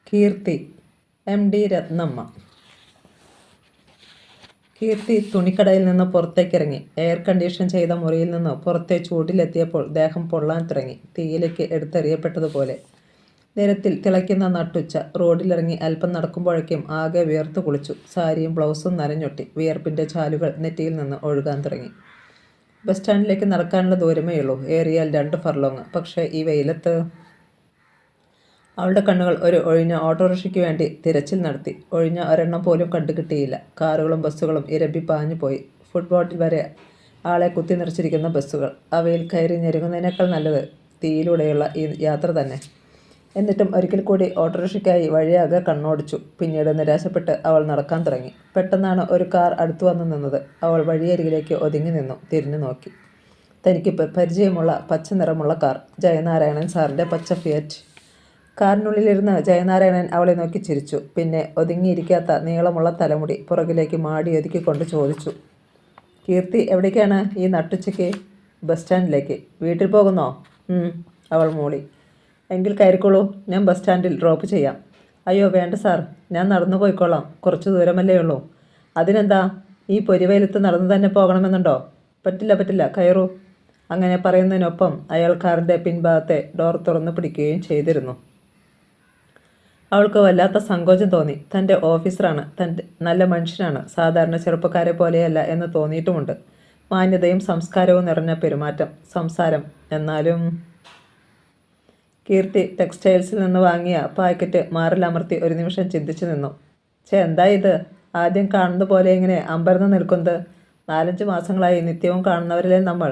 കീർത്തി. MD Ratnamma. കീർത്തി തുണിക്കടയിൽ നിന്ന് പുറത്തേക്കിറങ്ങി. Air condition ചെയ്ത മുറിയിൽ നിന്ന് പുറത്തെ ചൂടിലെത്തിയപ്പോൾ ദേഹം പൊള്ളാൻ തുടങ്ങി. തീയിലേക്ക് എടുത്തെറിയപ്പെട്ടതുപോലെ. നിരത്തിൽ തിളയ്ക്കുന്ന നട്ടുച്ച. റോഡിലിറങ്ങി അല്പം നടക്കുമ്പോഴേക്കും ആകെ വിയർത്തു കുളിച്ചു. സാരിയും ബ്ലൗസും നനഞ്ഞൊട്ടി. വിയർപ്പിൻ്റെ ചാലുകൾ നെറ്റിയിൽ നിന്ന് ഒഴുകാൻ തുടങ്ങി. ബസ് സ്റ്റാൻഡിലേക്ക് നടക്കാനുള്ള ദൂരമേയുള്ളൂ. ഏറിയാൽ 2 ഫർലോങ്. പക്ഷേ ഈ വെയിലത്ത്. അവളുടെ കണ്ണുകൾ ഒരു ഒഴിഞ്ഞ ഓട്ടോറിക്ഷയ്ക്ക് വേണ്ടി തിരച്ചിൽ നടത്തി. ഒഴിഞ്ഞ ഒരെണ്ണം പോലും കണ്ടുകിട്ടിയില്ല. കാറുകളും ബസ്സുകളും ഇരമ്പി പാഞ്ഞു പോയി. ഫുട്ബോട്ടിൽ വരെ ആളെ കുത്തി നിറച്ചിരിക്കുന്ന ബസ്സുകൾ. അവയിൽ കയറി ഞെരുങ്ങുന്നതിനേക്കാൾ നല്ലത് തീയിലൂടെയുള്ള ഈ യാത്ര തന്നെ. എന്നിട്ടും ഒരിക്കൽ കൂടി ഓട്ടോറിക്ഷയ്ക്കായി വഴിയാകെ കണ്ണോടിച്ചു. പിന്നീട് നിരാശപ്പെട്ട് അവൾ നടക്കാൻ തുടങ്ങി. പെട്ടെന്നാണ് ഒരു കാർ അടുത്തു വന്നു നിന്നത്. അവൾ വഴിയരികിലേക്ക് ഒതുങ്ങി നിന്നു. തിരിഞ്ഞു നോക്കി. തനിക്ക് പരിചയമുള്ള പച്ച നിറമുള്ള കാർ. ജയനാരായണൻ സാറിൻ്റെ പച്ച ഫിയറ്റ്. കാറിനുള്ളിലിരുന്ന് ജയനാരായണൻ അവളെ നോക്കി ചിരിച്ചു. പിന്നെ ഒതുങ്ങിയിരിക്കാത്ത നീളമുള്ള തലമുടി പുറകിലേക്ക് മാടി ഒതുക്കിക്കൊണ്ട് ചോദിച്ചു, കീർത്തി, എവിടേക്കാണ് ഈ നട്ടുച്ചയ്ക്ക്? ബസ് സ്റ്റാൻഡിലേക്ക്. വീട്ടിൽ പോകുന്നോ? അവൾ മൂളി. എങ്കിൽ കയറിക്കോളൂ, ഞാൻ ബസ് സ്റ്റാൻഡിൽ ഡ്രോപ്പ് ചെയ്യാം. അയ്യോ വേണ്ട സാർ, ഞാൻ നടന്നു പോയിക്കോളാം, കുറച്ച് ദൂരമല്ലേ ഉള്ളൂ. അതിനെന്താ, ഈ പൊരിവെയിലത്ത് നടന്നു തന്നെ പോകണമെന്നുണ്ടോ? പറ്റില്ല, കയറൂ. അങ്ങനെ പറയുന്നതിനൊപ്പം അയാൾ കാറിൻ്റെ പിൻഭാഗത്തെ ഡോർ തുറന്നു പിടിക്കുകയും ചെയ്തിരുന്നു. അവൾക്ക് വല്ലാത്ത സങ്കോചം തോന്നി. തൻ്റെ ഓഫീസറാണ്, നല്ല മനുഷ്യനാണ്, സാധാരണ ചെറുപ്പക്കാരെ പോലെയല്ല എന്ന് തോന്നിയിട്ടുമുണ്ട്. മാന്യതയും സംസ്കാരവും നിറഞ്ഞ പെരുമാറ്റം, സംസാരം. എന്നാലും കീർത്തി ടെക്സ്റ്റൈൽസിൽ നിന്ന് വാങ്ങിയ പാക്കറ്റ് മാറിലമർത്തി ഒരു നിമിഷം ചിന്തിച്ചു നിന്നു. എന്താ ഇത്? ആദ്യം കാണുന്ന പോലെ ഇങ്ങനെ അമ്പരന്ന് നിൽക്കുന്നത്? 4-5 മാസങ്ങളായി നിത്യവും കാണുന്നവരിലെ നമ്മൾ.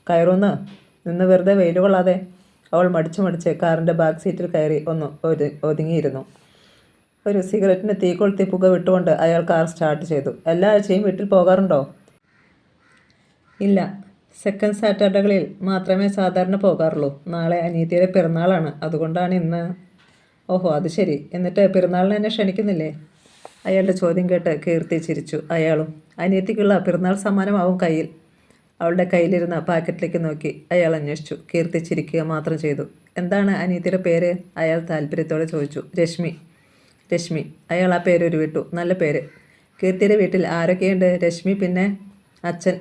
കയറുന്ന് നിന്ന് വെറുതെ വെയിൽ കൊള്ളാതെ. അവൾ മടിച്ച് കാറിൻ്റെ ബാക്ക് സീറ്റിൽ കയറി ഒന്ന് ഒതുങ്ങിയിരുന്നു. ഒരു സിഗരറ്റിന് തീ കൊളുത്തി പുക വിട്ടുകൊണ്ട് അയാൾ കാർ സ്റ്റാർട്ട് ചെയ്തു. എല്ലാ ആഴ്ചയും വീട്ടിൽ പോകാറുണ്ടോ? ഇല്ല, സെക്കൻഡ് സാറ്റർഡേകളിൽ മാത്രമേ സാധാരണ പോകാറുള്ളൂ. നാളെ അനിയത്തിയുടെ പിറന്നാളാണ്, അതുകൊണ്ടാണ് ഇന്ന്. ഓഹോ, അത് ശരി. എന്നിട്ട് പിറന്നാളിന് എന്നെ ക്ഷണിക്കുന്നില്ലേ? അയാളുടെ ചോദ്യം കേട്ട് കീർത്തി ചിരിച്ചു. അയാളും. അനിയത്തിക്കുള്ള പിറന്നാൾ സമ്മാനമാവും കയ്യിൽ. അവളുടെ കയ്യിലിരുന്ന പാക്കറ്റിലേക്ക് നോക്കി അയാൾ അന്വേഷിച്ചു. കീർത്തി ചിരിക്കുക മാത്രം ചെയ്തു. എന്താണ് അനിയത്തിയുടെ പേര്? അയാൾ താല്പര്യത്തോടെ ചോദിച്ചു. രശ്മി. അയാൾ ആ പേര് ഉരുവിട്ടു. നല്ല പേര്. കീർത്തിയുടെ വീട്ടിൽ ആരൊക്കെയുണ്ട്? രശ്മി, പിന്നെ അച്ഛൻ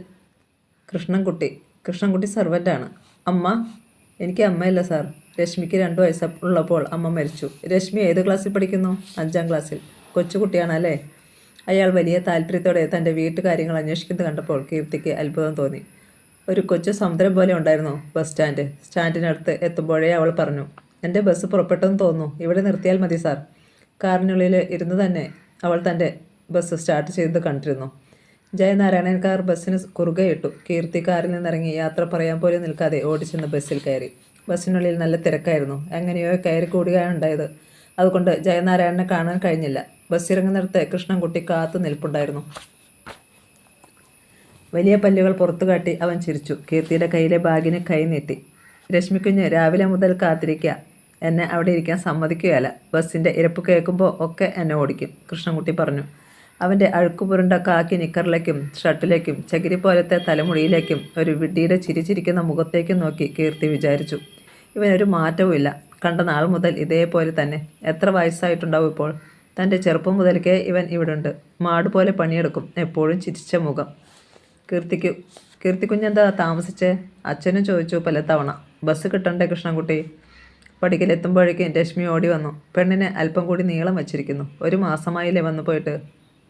കൃഷ്ണൻകുട്ടി സർവൻ്റാണ്. അമ്മ? എനിക്ക് അമ്മയില്ല സാർ. രശ്മിക്ക് 2 വയസ്സ് ഉള്ളപ്പോൾ അമ്മ മരിച്ചു. രശ്മി ഏത് ക്ലാസ്സിൽ പഠിക്കുന്നു? 5ാം ക്ലാസ്സിൽ. കൊച്ചുകുട്ടിയാണല്ലേ? അയാൾ വലിയ താല്പര്യത്തോടെ തൻ്റെ വീട്ടുകാര്യങ്ങൾ അന്വേഷിക്കുന്നത് കണ്ടപ്പോൾ കീർത്തിക്ക് അത്ഭുതം തോന്നി. ഒരു കൊച്ചു സമുദ്രം പോലെ ഉണ്ടായിരുന്നു ബസ് സ്റ്റാൻഡ്. സ്റ്റാൻഡിനടുത്ത് എത്തുമ്പോഴേ അവൾ പറഞ്ഞു, എൻ്റെ ബസ് പുറപ്പെട്ടെന്ന് തോന്നുന്നു, ഇവിടെ നിർത്തിയാൽ മതി സാർ. കാറിനുള്ളിൽ ഇരുന്ന് തന്നെ അവൾ തൻ്റെ ബസ് സ്റ്റാർട്ട് ചെയ്ത് കണ്ടിരുന്നു. ജയനാരായണൻ കാർ ബസ്സിന് കുറുകെ ഇട്ടു. കീർത്തി കാറിൽ നിന്നിറങ്ങി യാത്ര പറയാൻ പോലും നിൽക്കാതെ ഓടിച്ചെന്ന് ബസ്സിൽ കയറി. ബസ്സിനുള്ളിൽ നല്ല തിരക്കായിരുന്നു. എങ്ങനെയോ കയറി കൂടുകയാണ് ഉണ്ടായത്. അതുകൊണ്ട് ജയനാരായണനെ കാണാൻ കഴിഞ്ഞില്ല. ബസ് ഇറങ്ങുന്നിടത്ത് കൃഷ്ണൻകുട്ടി കാത്തു നിൽപ്പുണ്ടായിരുന്നു. വലിയ പല്ലുകൾ പുറത്തു കാട്ടി അവൻ ചിരിച്ചു. കീർത്തിയുടെ കയ്യിലെ ബാഗിന് കൈ നീട്ടി. രശ്മിക്കുഞ്ഞ് രാവിലെ മുതൽ കാത്തിരിക്കുക, എന്നെ അവിടെ ഇരിക്കാൻ സമ്മതിക്കുകയല്ല. ബസ്സിൻ്റെ ഇരപ്പ് കേൾക്കുമ്പോൾ ഒക്കെ എന്നെ ഓടിക്കും, കൃഷ്ണൻകുട്ടി പറഞ്ഞു. അവൻ്റെ അഴുക്കുപുരണ്ട കാക്കി നിക്കറിലേക്കും ഷർട്ടിലേക്കും ചകിരി പോലത്തെ തലമുടിയിലേക്കും ഒരു വിഡ്ഢിയുടെ ചിരിച്ചിരിക്കുന്ന മുഖത്തേക്കും നോക്കി കീർത്തി വിചാരിച്ചു, ഇവനൊരു മാറ്റവുമില്ല. കണ്ട നാൾ മുതൽ ഇതേപോലെ തന്നെ. എത്ര വയസ്സായിട്ടുണ്ടാവും ഇപ്പോൾ? തൻ്റെ ചെറുപ്പം മുതൽക്കേ ഇവൻ ഇവിടുണ്ട്. മാട് പോലെ പണിയെടുക്കും. എപ്പോഴും ചിരിച്ച മുഖം. കീർത്തിക്കുഞ്ഞെന്താ താമസിച്ചേ? അച്ഛനും ചോദിച്ചു പലതവണ. ബസ് കിട്ടണ്ടേ കൃഷ്ണൻകുട്ടി? പടിക്കലെത്തുമ്പോഴേക്കും രശ്മി ഓടി വന്നു. പെണ്ണിനെ അല്പം കൂടി നീളം വച്ചിരിക്കുന്നു. 1 മാസമായില്ലേ വന്നു പോയിട്ട്.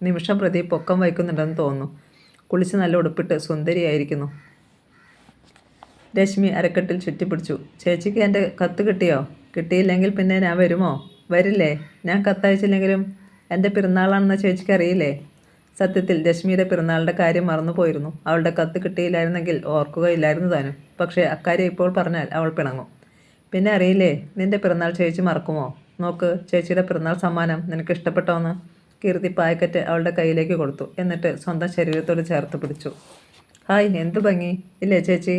നിമിഷം പ്രതി പൊക്കം വയ്ക്കുന്നുണ്ടെന്ന് തോന്നുന്നു. കുളിച്ച് നല്ല ഉടുപ്പിട്ട് സുന്ദരിയായിരിക്കുന്നു. രശ്മി അരക്കെട്ടിൽ ചുറ്റിപ്പിടിച്ചു. ചേച്ചിക്ക് എൻ്റെ കത്ത് കിട്ടിയോ? കിട്ടിയില്ലെങ്കിൽ പിന്നെ ഞാൻ വരുമോ? വരില്ലേ? ഞാൻ കത്തയച്ചില്ലെങ്കിലും എൻ്റെ പിറന്നാളാണെന്ന് ചേച്ചിക്ക് അറിയില്ലേ? സത്യത്തിൽ രശ്മിയുടെ പിറന്നാളിൻ്റെ കാര്യം മറന്നുപോയിരുന്നു. അവളുടെ കത്ത് കിട്ടിയില്ലായിരുന്നെങ്കിൽ ഓർക്കുകയില്ലായിരുന്നു താനും. പക്ഷേ അക്കാര്യം ഇപ്പോൾ പറഞ്ഞാൽ അവൾ പിണങ്ങും. പിന്നെ അറിയില്ലേ, നിൻ്റെ പിറന്നാൾ ചേച്ചി മറക്കുമോ? നോക്ക്, ചേച്ചിയുടെ പിറന്നാൾ സമ്മാനം നിനക്ക് ഇഷ്ടപ്പെട്ടോന്ന്? കീർത്തി പാക്കറ്റ് അവളുടെ കയ്യിലേക്ക് കൊടുത്തു. എന്നിട്ട് സ്വന്തം ശരീരത്തോട് ചേർത്ത് പിടിച്ചു. ഹായ്, എന്തു ഭംഗി ഇല്ലേ ചേച്ചി?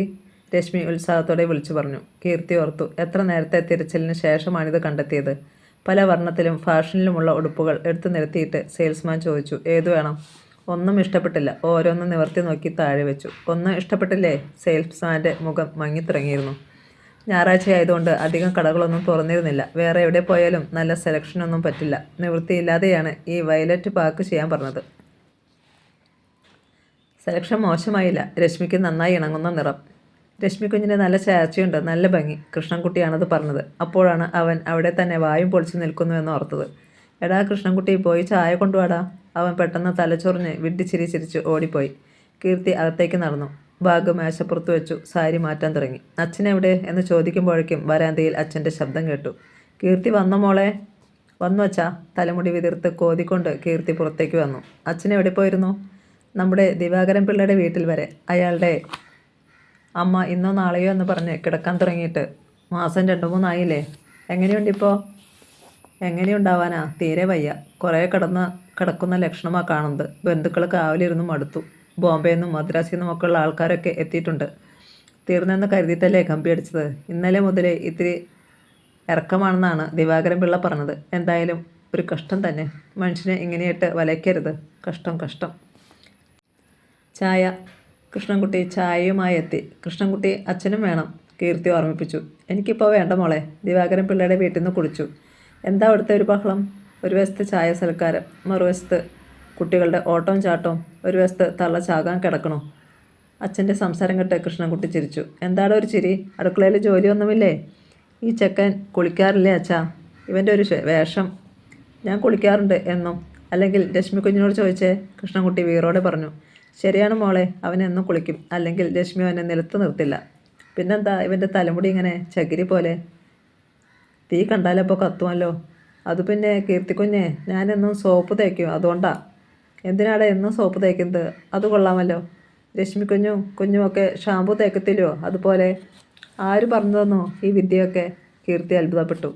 രശ്മി ഉത്സാഹത്തോടെ വിളിച്ചു പറഞ്ഞു. കീർത്തി ഓർത്തു, എത്ര നേരത്തെ തിരച്ചിലിന് ശേഷമാണിത് കണ്ടെത്തിയത്. പല വർണ്ണത്തിലും ഫാഷനിലുമുള്ള ഉടുപ്പുകൾ എടുത്തു നിരത്തിയിട്ട് സെയിൽസ്മാൻ ചോദിച്ചു, ഏതു വേണം? ഒന്നും ഇഷ്ടപ്പെട്ടില്ല. ഓരോന്നും നിവർത്തി നോക്കി താഴെ വെച്ചു. ഒന്നും ഇഷ്ടപ്പെട്ടില്ലേ? സെയിൽസ്മാൻ്റെ മുഖം മങ്ങിത്തുടങ്ങിയിരുന്നു. ഞായറാഴ്ച ആയതുകൊണ്ട് അധികം കടകളൊന്നും തുറന്നിരുന്നില്ല. വേറെ എവിടെ പോയാലും നല്ല സെലക്ഷനൊന്നും പറ്റില്ല. നിവൃത്തിയില്ലാതെയാണ് ഈ വയലറ്റ് പാക്ക് ചെയ്യാൻ പറഞ്ഞത്. സെലക്ഷൻ മോശമായില്ല. രശ്മിക്ക് നന്നായി ഇണങ്ങുന്ന നിറം. രശ്മി കുഞ്ഞിന് നല്ല ചേർച്ചയുണ്ട്, നല്ല ഭംഗി. കൃഷ്ണൻകുട്ടിയാണത് പറഞ്ഞത്. അപ്പോഴാണ് അവൻ അവിടെ തന്നെ വായും പൊളിച്ചു നിൽക്കുന്നുവെന്ന് ഓർത്തത്. എടാ കൃഷ്ണൻകുട്ടി, പോയി ചായ കൊണ്ടുവാടാ. അവൻ പെട്ടെന്ന് തലച്ചൊറിഞ്ഞ് വിഡ്ഢിച്ചിരി ചിരിച്ച് ഓടിപ്പോയി. കീർത്തി അകത്തേക്ക് നടന്നു. ബാഗ് മേശപ്പുറത്ത് വെച്ചു. സാരി മാറ്റാൻ തുടങ്ങി. അച്ഛനെവിടെ എന്ന് ചോദിക്കുമ്പോഴേക്കും വരാന്തയിൽ അച്ഛൻ്റെ ശബ്ദം കേട്ടു. കീർത്തി വന്നോ മോളെ? വന്നു അച്ഛാ. തലമുടി വിതിർത്ത് കോതിക്കൊണ്ട് കീർത്തി പുറത്തേക്ക് വന്നു. അച്ഛനെവിടെ പോയിരുന്നു? നമ്മുടെ ദിവാകരൻ പിള്ളയുടെ വീട്ടിൽ വരെ. അയാളുടെ അമ്മ ഇന്നോ നാളെയോ എന്ന് പറഞ്ഞ് കിടക്കാൻ തുടങ്ങിയിട്ട് മാസം 2-3 ആയില്ലേ? എങ്ങനെയുണ്ടിപ്പോൾ? എങ്ങനെയുണ്ടാവാനാ, തീരെ വയ്യ. കുറേ കിടക്കുന്ന ലക്ഷണമാണ് കാണുന്നത്. ബന്ധുക്കൾ കാവലിരുന്ന് മടുത്തു. ബോംബെയിൽ നിന്നും മദ്രാസിൽ നിന്നുമൊക്കെ ഉള്ള ആൾക്കാരൊക്കെ എത്തിയിട്ടുണ്ട്. തീർന്നെന്ന് കരുതിയിട്ടല്ലേ കമ്പി അടിച്ചത്? ഇന്നലെ മുതലേ ഇത്തിരി ഇറക്കമാണെന്നാണ് ദിവാകരൻ പിള്ള പറഞ്ഞത്. എന്തായാലും ഒരു കഷ്ടം തന്നെ. മനുഷ്യനെ ഇങ്ങനെയിട്ട് വലയ്ക്കരുത്. കഷ്ടം കഷ്ടം. ചായ. കൃഷ്ണൻകുട്ടി ചായയുമായി എത്തി. കൃഷ്ണൻകുട്ടി, അച്ഛനും വേണം, കീർത്തി ഓർമ്മിപ്പിച്ചു. എനിക്കിപ്പോൾ വേണ്ട മോളെ. ദിവാകരൻ പിള്ളയുടെ വീട്ടിൽ നിന്ന് കുടിച്ചു. എന്താ അവിടുത്തെ ഒരു ബഹളം? ഒരു വശത്ത് ചായ സൽക്കാരം, മറുവശത്ത് കുട്ടികളുടെ ഓട്ടവും ചാട്ടവും, ഒരു വശത്ത് തള്ള ചാകാൻ കിടക്കണോ? അച്ഛൻ്റെ സംസാരം കേട്ട് കൃഷ്ണൻകുട്ടി ചിരിച്ചു. എന്താടോ ഒരു ചിരി? അടുക്കളയിൽ ജോലിയൊന്നുമില്ലേ? ഈ ചെക്കൻ കുളിക്കാറില്ലേ അച്ഛാ? ഇവൻ്റെ ഒരു വേഷം. ഞാൻ കുളിക്കാറുണ്ട് എന്നും. അല്ലെങ്കിൽ രശ്മി കുഞ്ഞിനോട് ചോദിച്ചേ, കൃഷ്ണൻകുട്ടി വീറോടെ പറഞ്ഞു. ശരിയാണ് മോളെ, അവൻ എന്നും കുളിക്കും. അല്ലെങ്കിൽ രശ്മി അവനെ നിലത്ത് നിർത്തില്ല. പിന്നെന്താ ഇവൻ്റെ തലമുടി ഇങ്ങനെ ചകിരി പോലെ? തീ കണ്ടാലപ്പോൾ കത്തുമല്ലോ. അത് പിന്നെ കീർത്തിക്കുഞ്ഞെ, ഞാനെന്നും സോപ്പ് തേക്കും, അതുകൊണ്ടാ. എന്തിനാടെ എന്നും സോപ്പ് തേക്കുന്നത്? അത് കൊള്ളാമല്ലോ. രശ്മി കുഞ്ഞുമൊക്കെ ഷാമ്പു തേക്കത്തില്ലയോ? അതുപോലെ. ആര് പറഞ്ഞു തന്നോ ഈ വിദ്യയൊക്കെ? കീർത്തി അത്ഭുതപ്പെട്ടു.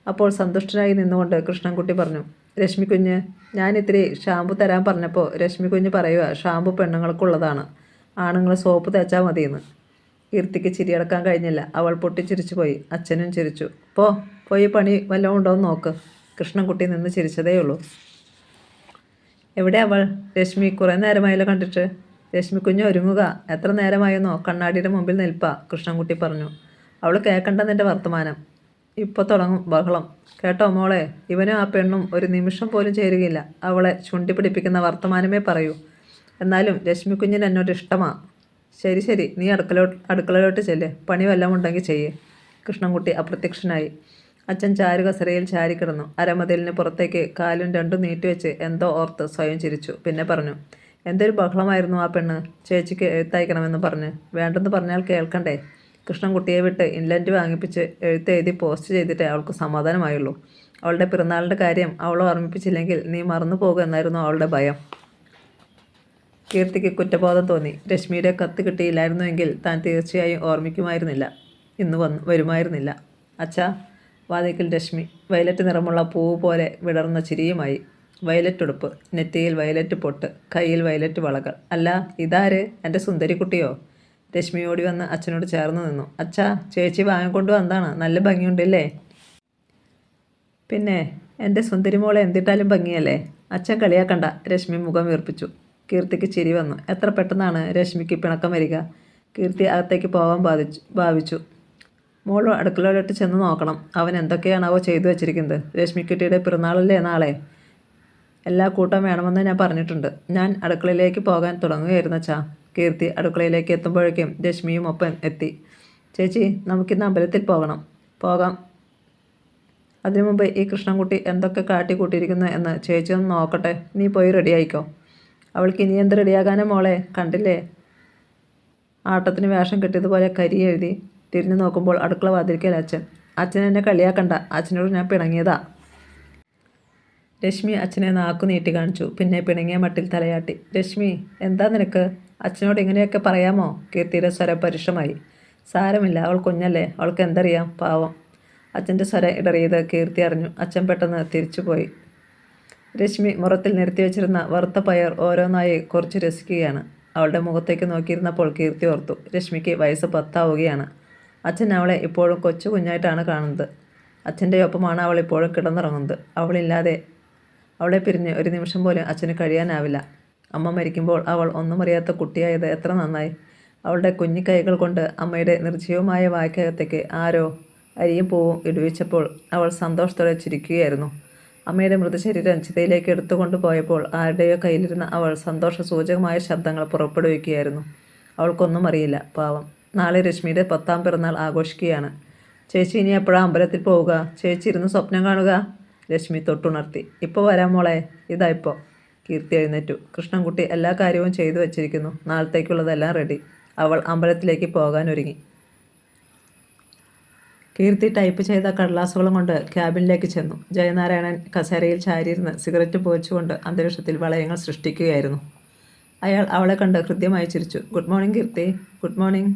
അപ്പോൾ സന്തുഷ്ടനായി നിന്നുകൊണ്ട് കൃഷ്ണൻകുട്ടി പറഞ്ഞു. രശ്മി കുഞ്ഞ്, ഞാൻ ഇത്തിരി ഷാമ്പു തരാൻ പറഞ്ഞപ്പോൾ രശ്മി കുഞ്ഞ് പറയുക ഷാമ്പു പെണ്ണുങ്ങൾക്കുള്ളതാണ്, ആണുങ്ങൾ സോപ്പ് തേച്ചാൽ മതിയെന്ന്. കീർത്തിക്ക് ചിരിയടക്കാൻ കഴിഞ്ഞില്ല. അവൾ പൊട്ടിച്ചിരിച്ചു പോയി. അച്ഛനും ചിരിച്ചു. പോയി പണി വല്ലതും ഉണ്ടോയെന്ന് നോക്ക്. കൃഷ്ണൻകുട്ടി നിന്ന് ചിരിച്ചതേയുള്ളൂ. എവിടെ അവൾ? രശ്മി, കുറേ നേരമായല്ലോ കണ്ടിട്ട്. രശ്മി കുഞ്ഞ് ഒരുങ്ങുക. എത്ര നേരമായെന്നോ? കണ്ണാടിയുടെ മുമ്പിൽ നിൽപ്പാ, കൃഷ്ണൻകുട്ടി പറഞ്ഞു. അവൾ കേൾക്കണ്ട നിൻ്റെ വർത്തമാനം. ഇപ്പോൾ തുടങ്ങും ബഹളം. കേട്ടോ മോളെ, ഇവനും ആ പെണ്ണും ഒരു നിമിഷം പോലും ചേരുകയില്ല. അവളെ ചുണ്ടി പിടിപ്പിക്കുന്ന വർത്തമാനമേ പറയൂ. എന്നാലും രശ്മി കുഞ്ഞിന് എന്നോട് ഇഷ്ടമാണ്. ശരി, നീ അടുക്കളയിലോട്ട് ചെല്ല്. പണി വല്ലതും ഉണ്ടെങ്കിൽ ചെയ്യേ. കൃഷ്ണൻകുട്ടി അപ്രത്യക്ഷനായി. അച്ഛൻ ചാരുകസരയിൽ ചാരിക്കിടന്നു. അരമതിലിന് പുറത്തേക്ക് കാലും രണ്ടും നീട്ടിവെച്ച് എന്തോ ഓർത്ത് സ്വയം ചിരിച്ചു. പിന്നെ പറഞ്ഞു. എന്തൊരു ബഹളമായിരുന്നു ആ പെണ്ണ്. ചേച്ചിക്ക് എഴുത്തയക്കണമെന്ന് പറഞ്ഞ്. വേണ്ടെന്ന് പറഞ്ഞാൽ കേൾക്കണ്ടേ? കൃഷ്ണൻകുട്ടിയെ വിട്ട് ഇൻലൻഡ് വാങ്ങിപ്പിച്ച് എഴുത്തെഴുതി പോസ്റ്റ് ചെയ്തിട്ടേ അവൾക്ക് സമാധാനമായുള്ളൂ. അവളുടെ പിറന്നാളിൻ്റെ കാര്യം അവളെ ഓർമ്മിപ്പിച്ചില്ലെങ്കിൽ നീ മറന്നു പോകുമെന്നായിരുന്നു അവളുടെ ഭയം. കീർത്തിക്ക് കുറ്റബോധം തോന്നി. രശ്മിയുടെ കത്ത് കിട്ടിയില്ലായിരുന്നുവെങ്കിൽ താൻ തീർച്ചയായും ഓർമ്മിക്കുമായിരുന്നില്ല. ഇന്ന് വരുമായിരുന്നില്ല. അച്ഛാ. വാതിക്കൽ രശ്മി വയലറ്റ് നിറമുള്ള പൂവ് പോലെ വിടർന്ന ചിരിയുമായി. വയലറ്റ് ഉടുപ്പ്, നെറ്റിയിൽ വയലറ്റ് പൊട്ട്, കയ്യിൽ വയലറ്റ് വളകൾ. അല്ല, ഇതാര്? എൻ്റെ സുന്ദരിക്കുട്ടിയോ? രശ്മി ഓടി വന്ന് അച്ഛനോട് ചേർന്ന് നിന്നു. അച്ഛാ, ചേച്ചി വാങ്ങിക്കൊണ്ട് വന്നതാണ്. നല്ല ഭംഗിയുണ്ടല്ലേ? പിന്നെ എൻ്റെ സുന്ദരിമോളെ എന്തിട്ടാലും ഭംഗിയല്ലേ? അച്ഛൻ കളിയാക്കണ്ട. രശ്മി മുഖം വീർപ്പിച്ചു. കീർത്തിക്ക് ചിരി വന്നു. എത്ര പെട്ടെന്നാണ് രശ്മിക്ക് പിണക്കം വരിക. കീർത്തി അകത്തേക്ക് പോകാൻ ഭാവിച്ചു. മോൾ അടുക്കളയിലോട്ട് ചെന്ന് നോക്കണം. അവൻ എന്തൊക്കെയാണാവോ ചെയ്തു വെച്ചിരിക്കുന്നത്. രശ്മിക്കുട്ടിയുടെ പിറന്നാളല്ലേ നാളെ. എല്ലാ കൂട്ടം വേണമെന്ന് ഞാൻ പറഞ്ഞിട്ടുണ്ട്. ഞാൻ അടുക്കളയിലേക്ക് പോകാൻ തുടങ്ങുകയായിരുന്നു അച്ഛാ. കീർത്തി അടുക്കളയിലേക്ക് എത്തുമ്പോഴേക്കും രശ്മിയും ഒപ്പം എത്തി. ചേച്ചി, നമുക്കിന്ന് അമ്പലത്തിൽ പോകാം. അതിനു മുമ്പ് ഈ കൃഷ്ണൻകുട്ടി എന്തൊക്കെ കാട്ടിക്കൂട്ടിയിരിക്കുന്നു എന്ന് ചേച്ചി ഒന്ന് നോക്കട്ടെ. നീ പോയി റെഡിയായിക്കോ. അവൾക്ക് ഇനി എന്ത് റെഡിയാകാനോ മോളെ? കണ്ടില്ലേ, ആട്ടത്തിന് വേഷം കെട്ടിയതുപോലെ കരി എഴുതി. തിരിഞ്ഞു നോക്കുമ്പോൾ അടുക്കള വാതിൽക്കൽ അച്ഛൻ എന്നെ കളിയാക്കണ്ട. അച്ഛനോട് ഞാൻ പിണങ്ങിയതാ. രശ്മി അച്ഛനെ നാക്കു നീട്ടി കാണിച്ചു. പിന്നെ പിണങ്ങിയ മട്ടിൽ തലയാട്ടി. രശ്മി, എന്താ നിനക്ക്? അച്ഛനോട് ഇങ്ങനെയൊക്കെ പറയാമോ? കീർത്തിയുടെ സ്വരം പരുഷമായി. സാരമില്ല, അവൾ കുഞ്ഞല്ലേ, അവൾക്ക് എന്തറിയാം, പാവം. അച്ഛൻ്റെ സ്വരം ഇടറിയത് കീർത്തി അറിഞ്ഞു. അച്ഛൻ പെട്ടെന്ന് തിരിച്ചുപോയി. രശ്മി മുറത്തിൽ നിരത്തി വെച്ചിരുന്ന വറുത്ത പയർ ഓരോന്നായി കുറച്ച് രസിക്കുകയാണ്. അവളുടെ മുഖത്തേക്ക് നോക്കിയിരുന്നപ്പോൾ കീർത്തി ഓർത്തു. രശ്മിക്ക് വയസ്സ് 10 ആവുകയാണ്. അച്ഛൻ അവളെ ഇപ്പോഴും കൊച്ചു കുഞ്ഞായിട്ടാണ് കാണുന്നത്. അച്ഛൻ്റെ ഒപ്പമാണ് അവൾ ഇപ്പോഴും കിടന്നുറങ്ങുന്നത്. അവളെ പിരിഞ്ഞ് ഒരു നിമിഷം പോലും അച്ഛന് കഴിയാനാവില്ല. അമ്മ മരിക്കുമ്പോൾ അവൾ ഒന്നും അറിയാത്ത കുട്ടിയായത് എത്ര നന്നായി. അവളുടെ കുഞ്ഞിക്കൈകൾ കൊണ്ട് അമ്മയുടെ നിർജ്ജീവമായ വായ്ക്കകത്തേക്ക് ആരോ അരിയും പൂവും ഇടുവിച്ചപ്പോൾ അവൾ സന്തോഷത്തോടെ ചിരിക്കുകയായിരുന്നു. അമ്മയുടെ മൃതശരീരം ചിതയിലേക്ക് എടുത്തുകൊണ്ടു പോയപ്പോൾ ആരുടെയോ കയ്യിലിരുന്ന അവൾ സന്തോഷസൂചകമായ ശബ്ദങ്ങൾ പുറപ്പെടുവിക്കുകയായിരുന്നു. അവൾക്കൊന്നും അറിയില്ല, പാവം. നാളെ രശ്മിയുടെ 10ാം പിറന്നാൾ ആഘോഷിക്കുകയാണ്. ചേച്ചി ഇനി എപ്പോഴാണ് അമ്പലത്തിൽ പോവുക? ചേച്ചി ഇരുന്ന് സ്വപ്നം കാണുക? രശ്മി തൊട്ടുണർത്തി. ഇപ്പോൾ വരാം മോളെ, ഇതാ ഇപ്പോൾ. കീർത്തി എഴുന്നേറ്റു. കൃഷ്ണൻകുട്ടി എല്ലാ കാര്യവും ചെയ്തു വച്ചിരിക്കുന്നു. നാളത്തേക്കുള്ളതെല്ലാം റെഡി. അവൾ അമ്പലത്തിലേക്ക് പോകാൻ ഒരുങ്ങി. കീർത്തി ടൈപ്പ് ചെയ്ത കടലാസുകളും കൊണ്ട് ക്യാബിനിലേക്ക് ചെന്നു. ജയനാരായണൻ കസേരയിൽ ചാരിയിരുന്ന് സിഗരറ്റ് പുകച്ചുകൊണ്ട് അന്തരീക്ഷത്തിൽ വളയങ്ങൾ സൃഷ്ടിക്കുകയായിരുന്നു. അയാൾ അവളെ കണ്ട് ഹൃദ്യമായി ചിരിച്ചു. Good morning Keerthi. Good morning.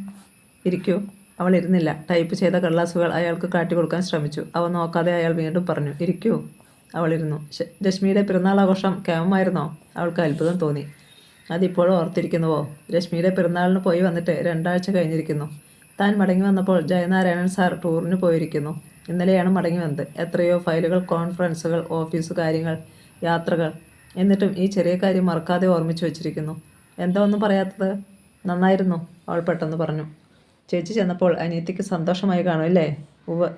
ഇരിക്കൂ. അവൾ ഇരുന്നില്ല. ടൈപ്പ് ചെയ്ത കടലാസുകൾ അയാൾക്ക് കാട്ടിക്കൊടുക്കാൻ ശ്രമിച്ചു. അവ നോക്കാതെ അയാൾ വീണ്ടും പറഞ്ഞു, ഇരിക്കൂ. അവളിരുന്നു. രശ്മിയുടെ പിറന്നാൾ ആഘോഷം കേമമായിരുന്നോ? അവൾക്ക് അത്ഭുതം തോന്നി. അതിപ്പോഴും ഓർത്തിരിക്കുന്നുവോ? രശ്മിയുടെ പിറന്നാളിന് പോയി വന്നിട്ട് 2 ആഴ്ച കഴിഞ്ഞിരിക്കുന്നു. താൻ മടങ്ങി വന്നപ്പോൾ ജയനാരായണൻ സാർ ടൂറിന് പോയിരിക്കുന്നു. ഇന്നലെയാണ് മടങ്ങി വന്നത്. എത്രയോ ഫയലുകൾ, കോൺഫറൻസുകൾ, ഓഫീസ് കാര്യങ്ങൾ, യാത്രകൾ. എന്നിട്ടും ഈ ചെറിയ കാര്യം മറക്കാതെ ഓർമ്മിച്ചു വച്ചിരിക്കുന്നു. എന്താ ഒന്നും പറയാത്തത്? നന്നായിരുന്നു, അവൾ പെട്ടെന്ന് പറഞ്ഞു. ചേച്ചി ചെന്നപ്പോൾ അനിയത്തിക്ക് സന്തോഷമായി കാണുമല്ലേ? ഉവ്വ്.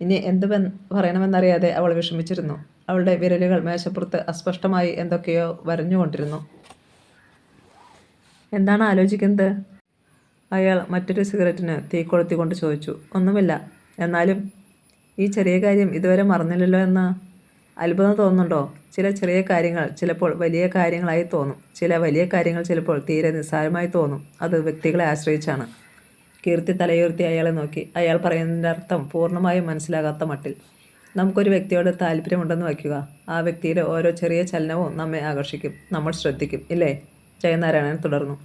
ഇനി എന്ത് പറയണമെന്നറിയാതെ അവൾ വിഷമിച്ചിരുന്നു. അവളുടെ വിരലുകൾ മേശപ്പുറത്ത് അസ്പഷ്ടമായി എന്തൊക്കെയോ വരഞ്ഞുകൊണ്ടിരുന്നു. എന്താണ് ആലോചിക്കുന്നത്? അയാൾ മറ്റൊരു സിഗരറ്റിന് തീ കൊളുത്തിക്കൊണ്ട് ചോദിച്ചു. ഒന്നുമില്ല. എന്നാലും ഈ ചെറിയ കാര്യം ഇതുവരെ മറന്നില്ലല്ലോ എന്ന് അത്ഭുതം തോന്നുന്നുണ്ടോ? ചില ചെറിയ കാര്യങ്ങൾ ചിലപ്പോൾ വലിയ കാര്യങ്ങളായി തോന്നും. ചില വലിയ കാര്യങ്ങൾ ചിലപ്പോൾ തീരെ നിസ്സാരമായി തോന്നും. അത് വ്യക്തികളെ ആശ്രയിച്ചാണ്. കീർത്തി തലയുയർത്തി അയാളെ നോക്കി. അയാൾ പറയുന്നതിൻ്റെ അർത്ഥം പൂർണ്ണമായും മനസ്സിലാകാത്ത മട്ടിൽ. നമുക്കൊരു വ്യക്തിയോട് താല്പര്യമുണ്ടെന്ന് വയ്ക്കുക. ആ വ്യക്തിയുടെ ഓരോ ചെറിയ ചലനവും നമ്മെ ആകർഷിക്കും. നമ്മൾ ശ്രദ്ധിക്കും, ഇല്ലേ? ജയനാരായണൻ തുടർന്നു.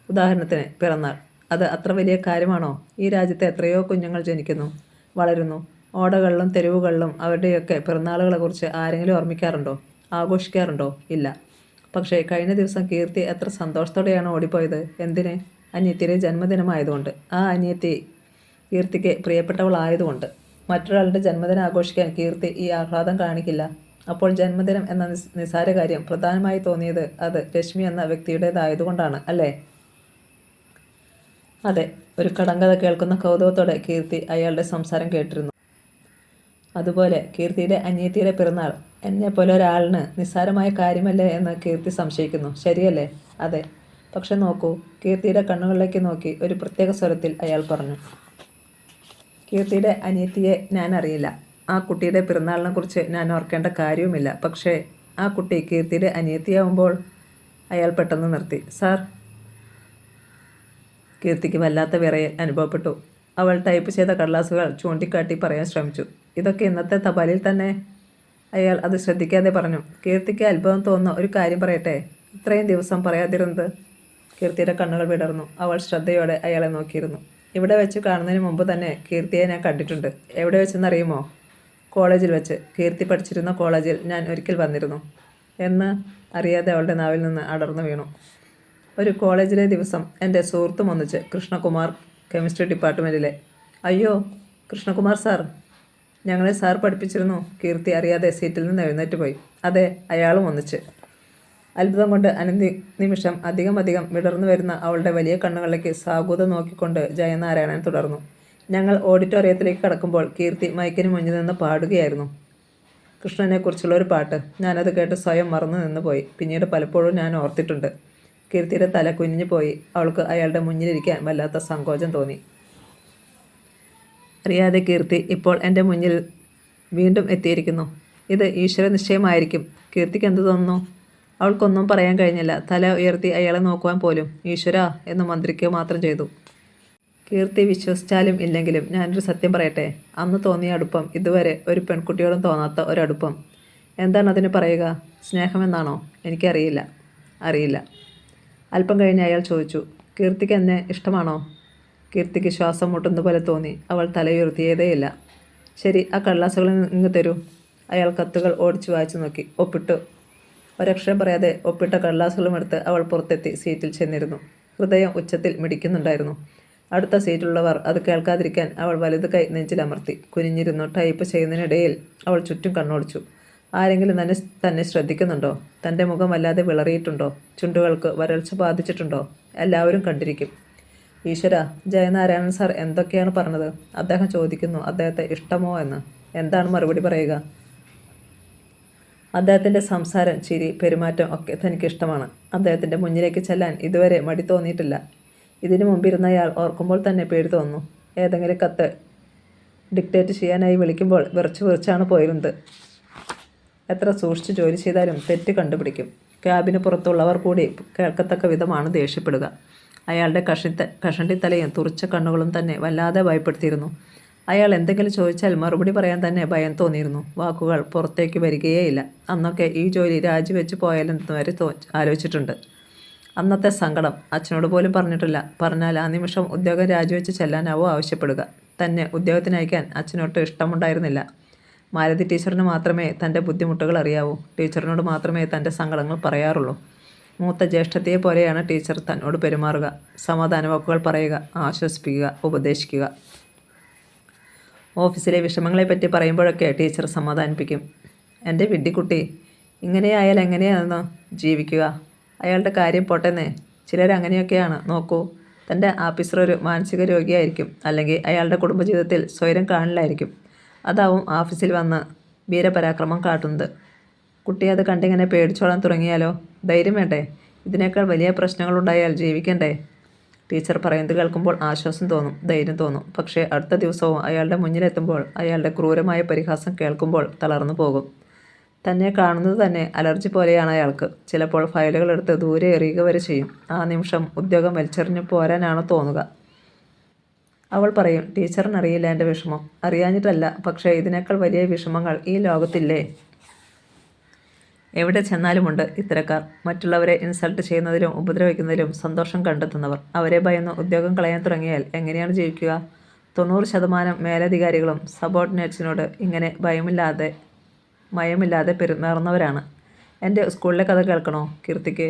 ഉദാഹരണത്തിന് പിറന്നാൾ. അത് അത്ര വലിയ കാര്യമാണോ? ഈ രാജ്യത്ത് എത്രയോ കുഞ്ഞുങ്ങൾ ജനിക്കുന്നു, വളരുന്നു. ഓടകളിലും തെരുവുകളിലും അവരുടെയൊക്കെ പിറന്നാളുകളെക്കുറിച്ച് ആരെങ്കിലും ഓർമ്മിക്കാറുണ്ടോ? ആഘോഷിക്കാറുണ്ടോ? ഇല്ല. പക്ഷേ കഴിഞ്ഞ ദിവസം കീർത്തി എത്ര സന്തോഷത്തോടെയാണ് ഓടിപ്പോയത്. എന്തിന്? അനിയത്തിയുടെ ജന്മദിനമായതുകൊണ്ട്. ആ അനിയത്തി കീർത്തിക്ക് പ്രിയപ്പെട്ടവളായതുകൊണ്ട്. മറ്റൊരാളുടെ ജന്മദിനം ആഘോഷിക്കാൻ കീർത്തി ഈ ആഹ്ലാദം കാണിക്കില്ല. അപ്പോൾ ജന്മദിനം എന്ന നിസ്സാര കാര്യം പ്രധാനമായി തോന്നിയത് അത് രശ്മി എന്ന വ്യക്തിയുടേതായതുകൊണ്ടാണ്, അല്ലേ? അതെ. ഒരു കടങ്കഥ കേൾക്കുന്ന കൗതുകത്തോടെ കീർത്തി അയാളുടെ സംസാരം കേട്ടിരുന്നു. അതുപോലെ കീർത്തിയുടെ അനിയത്തിയുടെ പിറന്നാൾ എന്നെപ്പോലെ ഒരാളിന് നിസ്സാരമായ കാര്യമല്ലേ എന്ന് കീർത്തി സംശയിക്കുന്നു. ശരിയല്ലേ? അതെ. പക്ഷെ നോക്കൂ. കീർത്തിയുടെ കണ്ണുകളിലേക്ക് നോക്കി ഒരു പ്രത്യേക സ്വരത്തിൽ അയാൾ പറഞ്ഞു. കീർത്തിയുടെ അനിയത്തിയെ ഞാൻ അറിയില്ല. ആ കുട്ടിയുടെ പിറന്നാളിനെക്കുറിച്ച് ഞാൻ ഓർക്കേണ്ട കാര്യവുമില്ല. പക്ഷേ ആ കുട്ടി കീർത്തിയുടെ അനിയത്തിയാവുമ്പോൾ. അയാൾ പെട്ടെന്ന് നിർത്തി. സാർ. കീർത്തിക്ക് വല്ലാത്ത വിറയൽ അനുഭവപ്പെട്ടു. അവൾ ടൈപ്പ് ചെയ്ത കടലാസുകൾ ചൂണ്ടിക്കാട്ടി പറയാൻ ശ്രമിച്ചു. ഇതൊക്കെ ഇന്നത്തെ തപാലിൽ തന്നെ. അയാൾ അത് ശ്രദ്ധിക്കാതെ പറഞ്ഞു. കീർത്തിക്ക് അത്ഭുതം തോന്നുന്ന ഒരു കാര്യം പറയട്ടെ? ഇത്രയും ദിവസം പറയാതിരുന്നത്. കീർത്തിയുടെ കണ്ണുകൾ വിടർന്നു. അവൾ ശ്രദ്ധയോടെ അയാളെ നോക്കിയിരുന്നു. ഇവിടെ വെച്ച് കാണുന്നതിന് മുമ്പ് തന്നെ കീർത്തിയെ ഞാൻ കണ്ടിട്ടുണ്ട്. എവിടെ വെച്ചെന്നറിയുമോ? കോളേജിൽ വെച്ച്. കീർത്തി പഠിച്ചിരുന്ന കോളേജിൽ ഞാൻ ഒരിക്കൽ വന്നിരുന്നു എന്ന് അറിയാതെ അവളുടെ നാവിൽ നിന്ന് അടർന്നു വീണു. ഒരു കോളേജിലെ ദിവസം എൻ്റെ സുഹൃത്തും ഒന്നിച്ച്. കൃഷ്ണകുമാർ, കെമിസ്ട്രി ഡിപ്പാർട്ട്മെൻറ്റിലെ. അയ്യോ, കൃഷ്ണകുമാർ സാർ. ഞങ്ങളെ സാർ പഠിപ്പിച്ചിരുന്നു. കീർത്തി അറിയാതെ സീറ്റിൽ നിന്ന് എഴുന്നേറ്റ് പോയി. അതെ, അയാളും ഒന്നിച്ച്. അത്ഭുതം കൊണ്ട് നിമിഷം അധികം വിടർന്നു വരുന്ന അവളുടെ വലിയ കണ്ണുകളിലേക്ക് സാഗൂതം നോക്കിക്കൊണ്ട് ജയനാരായണൻ തുടർന്നു. ഞങ്ങൾ ഓഡിറ്റോറിയത്തിലേക്ക് കടക്കുമ്പോൾ കീർത്തി മൈക്കിന് മുന്നിൽ നിന്ന് പാടുകയായിരുന്നു. കൃഷ്ണനെക്കുറിച്ചുള്ള ഒരു പാട്ട്. ഞാനത് കേട്ട് സ്വയം മറന്നു നിന്ന് പോയി. പിന്നീട് പലപ്പോഴും ഞാൻ ഓർത്തിട്ടുണ്ട്. കീർത്തിയുടെ തല കുനിഞ്ഞു പോയി. അവൾക്ക് അയാളുടെ മുന്നിലിരിക്കാൻ വല്ലാത്ത സങ്കോചം തോന്നി. അറിയാതെ കീർത്തി ഇപ്പോൾ എൻ്റെ മുന്നിൽ വീണ്ടും എത്തിയിരിക്കുന്നു. ഇത് ഈശ്വര നിശ്ചയമായിരിക്കും. കീർത്തിക്ക് എന്ത് തോന്നുന്നു? അവൾക്കൊന്നും പറയാൻ കഴിഞ്ഞില്ല. തല ഉയർത്തി അയാളെ നോക്കുവാൻ പോലും. ഈശ്വരാ എന്ന് മന്ത്രിക്കുക മാത്രം ചെയ്തു. കീർത്തി വിശ്വസിച്ചാലും ഇല്ലെങ്കിലും ഞാനൊരു സത്യം പറയട്ടെ. അന്ന് തോന്നിയ അടുപ്പം ഇതുവരെ ഒരു പെൺകുട്ടിയോടും തോന്നാത്ത ഒരടുപ്പം. എന്താണ് അതിന് പറയുക? സ്നേഹമെന്നാണോ? എനിക്കറിയില്ല. അറിയില്ല. അല്പം കഴിഞ്ഞ് അയാൾ ചോദിച്ചു. കീർത്തിക്ക് എന്നെ ഇഷ്ടമാണോ? കീർത്തിക്ക് ശ്വാസം മുട്ടുന്ന പോലെ തോന്നി. അവൾ തലയുയർത്തിയതേയില്ല. ശരി, ആ കടലാസുകൾ ഇങ്ങ് തരൂ. അയാൾ കത്തുകൾ ഓടിച്ചു വായിച്ചു നോക്കി. ഒപ്പിട്ടു. ഒരക്ഷരം പറയാതെ ഒപ്പിട്ട കടലാസുകളും എടുത്ത് അവൾ പുറത്തെത്തി സീറ്റിൽ ചെന്നിരുന്നു. ഹൃദയം ഉച്ചത്തിൽ മിടിക്കുന്നുണ്ടായിരുന്നു. അടുത്ത സീറ്റിലുള്ളവർ അത് കേൾക്കാതിരിക്കാൻ അവൾ വലത് കൈ നെഞ്ചിലമർത്തി കുനിഞ്ഞിരുന്നു. ടൈപ്പ് ചെയ്യുന്നതിനിടയിൽ അവൾ ചുറ്റും കണ്ണോടിച്ചു. ആരെങ്കിലും തന്നെ ശ്രദ്ധിക്കുന്നുണ്ടോ? തൻ്റെ മുഖം വല്ലാതെ വിളറിയിട്ടുണ്ടോ? ചുണ്ടുകൾക്ക് വരൾച്ച ബാധിച്ചിട്ടുണ്ടോ? എല്ലാവരും കണ്ടിരിക്കും. ഈശ്വര, ജയനാരായണൻ സാർ എന്തൊക്കെയാണ് പറഞ്ഞത്? അദ്ദേഹം ചോദിക്കുന്നു അദ്ദേഹത്തെ ഇഷ്ടമോ എന്ന്. എന്താണ് മറുപടി പറയുക? അദ്ദേഹത്തിൻ്റെ സംസാരം, ചിരി, പെരുമാറ്റം ഒക്കെ തനിക്കിഷ്ടമാണ്. അദ്ദേഹത്തിൻ്റെ മുന്നിലേക്ക് ചെല്ലാൻ ഇതുവരെ മടി തോന്നിയിട്ടില്ല. ഇതിനു മുമ്പിരുന്നയാൾ ഓർക്കുമ്പോൾ തന്നെ പേടി തോന്നുന്നു. ഏതെങ്കിലും കത്ത് ഡിക്റ്റേറ്റ് ചെയ്യാനായി വിളിക്കുമ്പോൾ വിറച്ചാണ് പോയിരുന്നത്. എത്ര സൂക്ഷിച്ച് ജോലി ചെയ്താലും തെറ്റ് കണ്ടുപിടിക്കും. ക്യാബിന് പുറത്തുള്ളവർ കൂടി കേൾക്കത്തക്ക വിധമാണ് ദേഷ്യപ്പെടുക. അയാളുടെ കഷണ്ടിത്തലയും തുറിച്ച കണ്ണുകളും തന്നെ വല്ലാതെ ഭയപ്പെടുത്തിയിരുന്നു. അയാൾ എന്തെങ്കിലും ചോദിച്ചാൽ മറുപടി പറയാൻ തന്നെ ഭയം തോന്നിയിരുന്നു. വാക്കുകൾ പുറത്തേക്ക് വരികയേയില്ല. അന്നൊക്കെ ഈ ജോലി രാജിവെച്ച് പോയാലെന്ന് വരെ ആലോചിച്ചിട്ടുണ്ട്. അന്നത്തെ സങ്കടം അച്ഛനോട് പോലും പറഞ്ഞിട്ടില്ല. പറഞ്ഞാൽ ആ നിമിഷം ഉദ്യോഗം രാജിവെച്ച് ചെല്ലാനാവോ ആവശ്യപ്പെടുക. തന്നെ ഉദ്യോഗത്തിനയക്കാൻ അച്ഛനൊട്ട് ഇഷ്ടമുണ്ടായിരുന്നില്ല. മാലതി ടീച്ചറിന് മാത്രമേ തൻ്റെ ബുദ്ധിമുട്ടുകൾ അറിയാവൂ. ടീച്ചറിനോട് മാത്രമേ തൻ്റെ സങ്കടങ്ങൾ പറയാറുള്ളൂ. മൂത്ത ജ്യേഷ്ഠത്തിയെ പോലെയാണ് ടീച്ചർ തന്നോട് പെരുമാറുക. സമാധാന വാക്കുകൾ പറയുക, ആശ്വസിപ്പിക്കുക, ഉപദേശിക്കുക. ഓഫീസിലെ വിഷമങ്ങളെപ്പറ്റി പറയുമ്പോഴൊക്കെ ടീച്ചർ സമാധാനിപ്പിക്കും. എൻ്റെ വിഡ്ഢിക്കുട്ടി, ഇങ്ങനെയായാൽ എങ്ങനെയാണെന്നോ ജീവിക്കുക? അയാളുടെ കാര്യം പോട്ടെന്നേ, ചിലരങ്ങനെയൊക്കെയാണ്. നോക്കൂ, തൻ്റെ ആഫീസർ ഒരു മാനസിക രോഗിയായിരിക്കും. അല്ലെങ്കിൽ അയാളുടെ കുടുംബജീവിതത്തിൽ സ്വൈരം കാണില്ലായിരിക്കും. അതാവും ഓഫീസിൽ വന്ന് വീരപരാക്രമം കാട്ടുന്നത്. കുട്ടി അത് കണ്ടിങ്ങനെ പേടിച്ചോളാൻ തുടങ്ങിയാലോ? ധൈര്യം വേണ്ടേ? ഇതിനേക്കാൾ വലിയ പ്രശ്നങ്ങളുണ്ടായാൽ ജീവിക്കണ്ടേ? ടീച്ചർ പറയുന്നത് കേൾക്കുമ്പോൾ ആശ്വാസം തോന്നും, ധൈര്യം തോന്നും. പക്ഷേ അടുത്ത ദിവസവും അയാളുടെ മുന്നിലെത്തുമ്പോൾ അയാളുടെ ക്രൂരമായ പരിഹാസം കേൾക്കുമ്പോൾ തളർന്നു പോകും. തന്നെ കാണുന്നത് തന്നെ അലർജി പോലെയാണ് അയാൾക്ക്. ചിലപ്പോൾ ഫയലുകൾ എടുത്ത് ദൂരെ എറിയുക വരെ ചെയ്യും. ആ നിമിഷം ഉദ്യോഗം വലിച്ചെറിഞ്ഞു പോരാനാണ് തോന്നുക. അവൾ പറയും, ടീച്ചറിനറിയില്ല എൻ്റെ വിഷമം. അറിയാഞ്ഞിട്ടല്ല, പക്ഷേ ഇതിനേക്കാൾ വലിയ വിഷമങ്ങൾ ഈ ലോകത്തില്ലേ? എവിടെ ചെന്നാലുമുണ്ട് ഇത്തരക്കാർ. മറ്റുള്ളവരെ ഇൻസൾട്ട് ചെയ്യുന്നതിലും ഉപദ്രവിക്കുന്നതിലും സന്തോഷം കണ്ടെത്തുന്നവർ. അവരെ ഭയന്ന് ഉദ്യോഗം കളയാൻ തുടങ്ങിയാൽ എങ്ങനെയാണ് ജീവിക്കുക? 90% മേലധികാരികളും സബോർഡിനേറ്റ്സിനോട് ഇങ്ങനെ മയമില്ലാതെ പെരുമാറുന്നവരാണ്. എൻ്റെ സ്കൂളിലെ കഥ കേൾക്കണോ കീർത്തിക്ക്?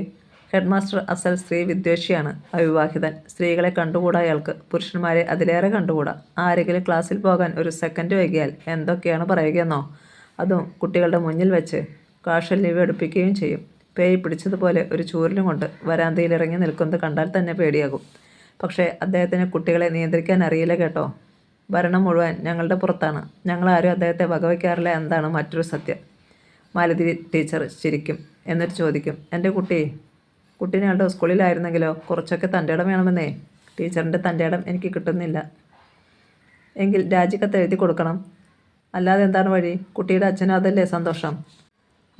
ഹെഡ് മാസ്റ്റർ അസൽ സ്ത്രീ വിദ്വേഷിയാണ്. അവിവാഹിതൻ. സ്ത്രീകളെ കണ്ടുകൂടാ അയാൾക്ക്. പുരുഷന്മാരെ അതിലേറെ കണ്ടുകൂടാ. ആരെങ്കിലും ക്ലാസ്സിൽ പോകാൻ ഒരു സെക്കൻഡ് വൈകിയാൽ എന്തൊക്കെയാണ് പറയുകയെന്നോ? അതും കുട്ടികളുടെ മുന്നിൽ വെച്ച്. കാഷ്വൽ ലീവ് എടുപ്പിക്കുകയും ചെയ്യും. പേയ് പിടിച്ചതുപോലെ ഒരു ചൂരലും കൊണ്ട് വരാന്തയിൽ ഇറങ്ങി നിൽക്കുന്നത് കണ്ടാൽ തന്നെ പേടിയാകും. പക്ഷേ അദ്ദേഹത്തിന് കുട്ടികളെ നിയന്ത്രിക്കാൻ അറിയില്ല കേട്ടോ. ഭരണം മുഴുവൻ ഞങ്ങളുടെ പുറത്താണ്. ഞങ്ങളാരും അദ്ദേഹത്തെ വകവയ്ക്കാറില്ല എന്നതാണ് മറ്റൊരു സത്യം. മാലതി ടീച്ചർ ചിരിക്കും. എന്നിട്ട് ചോദിക്കും, എൻ്റെ കുട്ടി ഞങ്ങളുടെ സ്കൂളിലായിരുന്നെങ്കിലോ? കുറച്ചൊക്കെ തൻ്റെ ഇടം വേണമെന്നേ. ടീച്ചറിൻ്റെ തൻ്റെ ഇടം എനിക്ക് കിട്ടുന്നില്ല. എങ്കിൽ രാജിക്കത്ത് എഴുതി കൊടുക്കണം. അല്ലാതെ എന്താണ് വഴി? കുട്ടിയുടെ അച്ഛനും അതല്ലേ സന്തോഷം.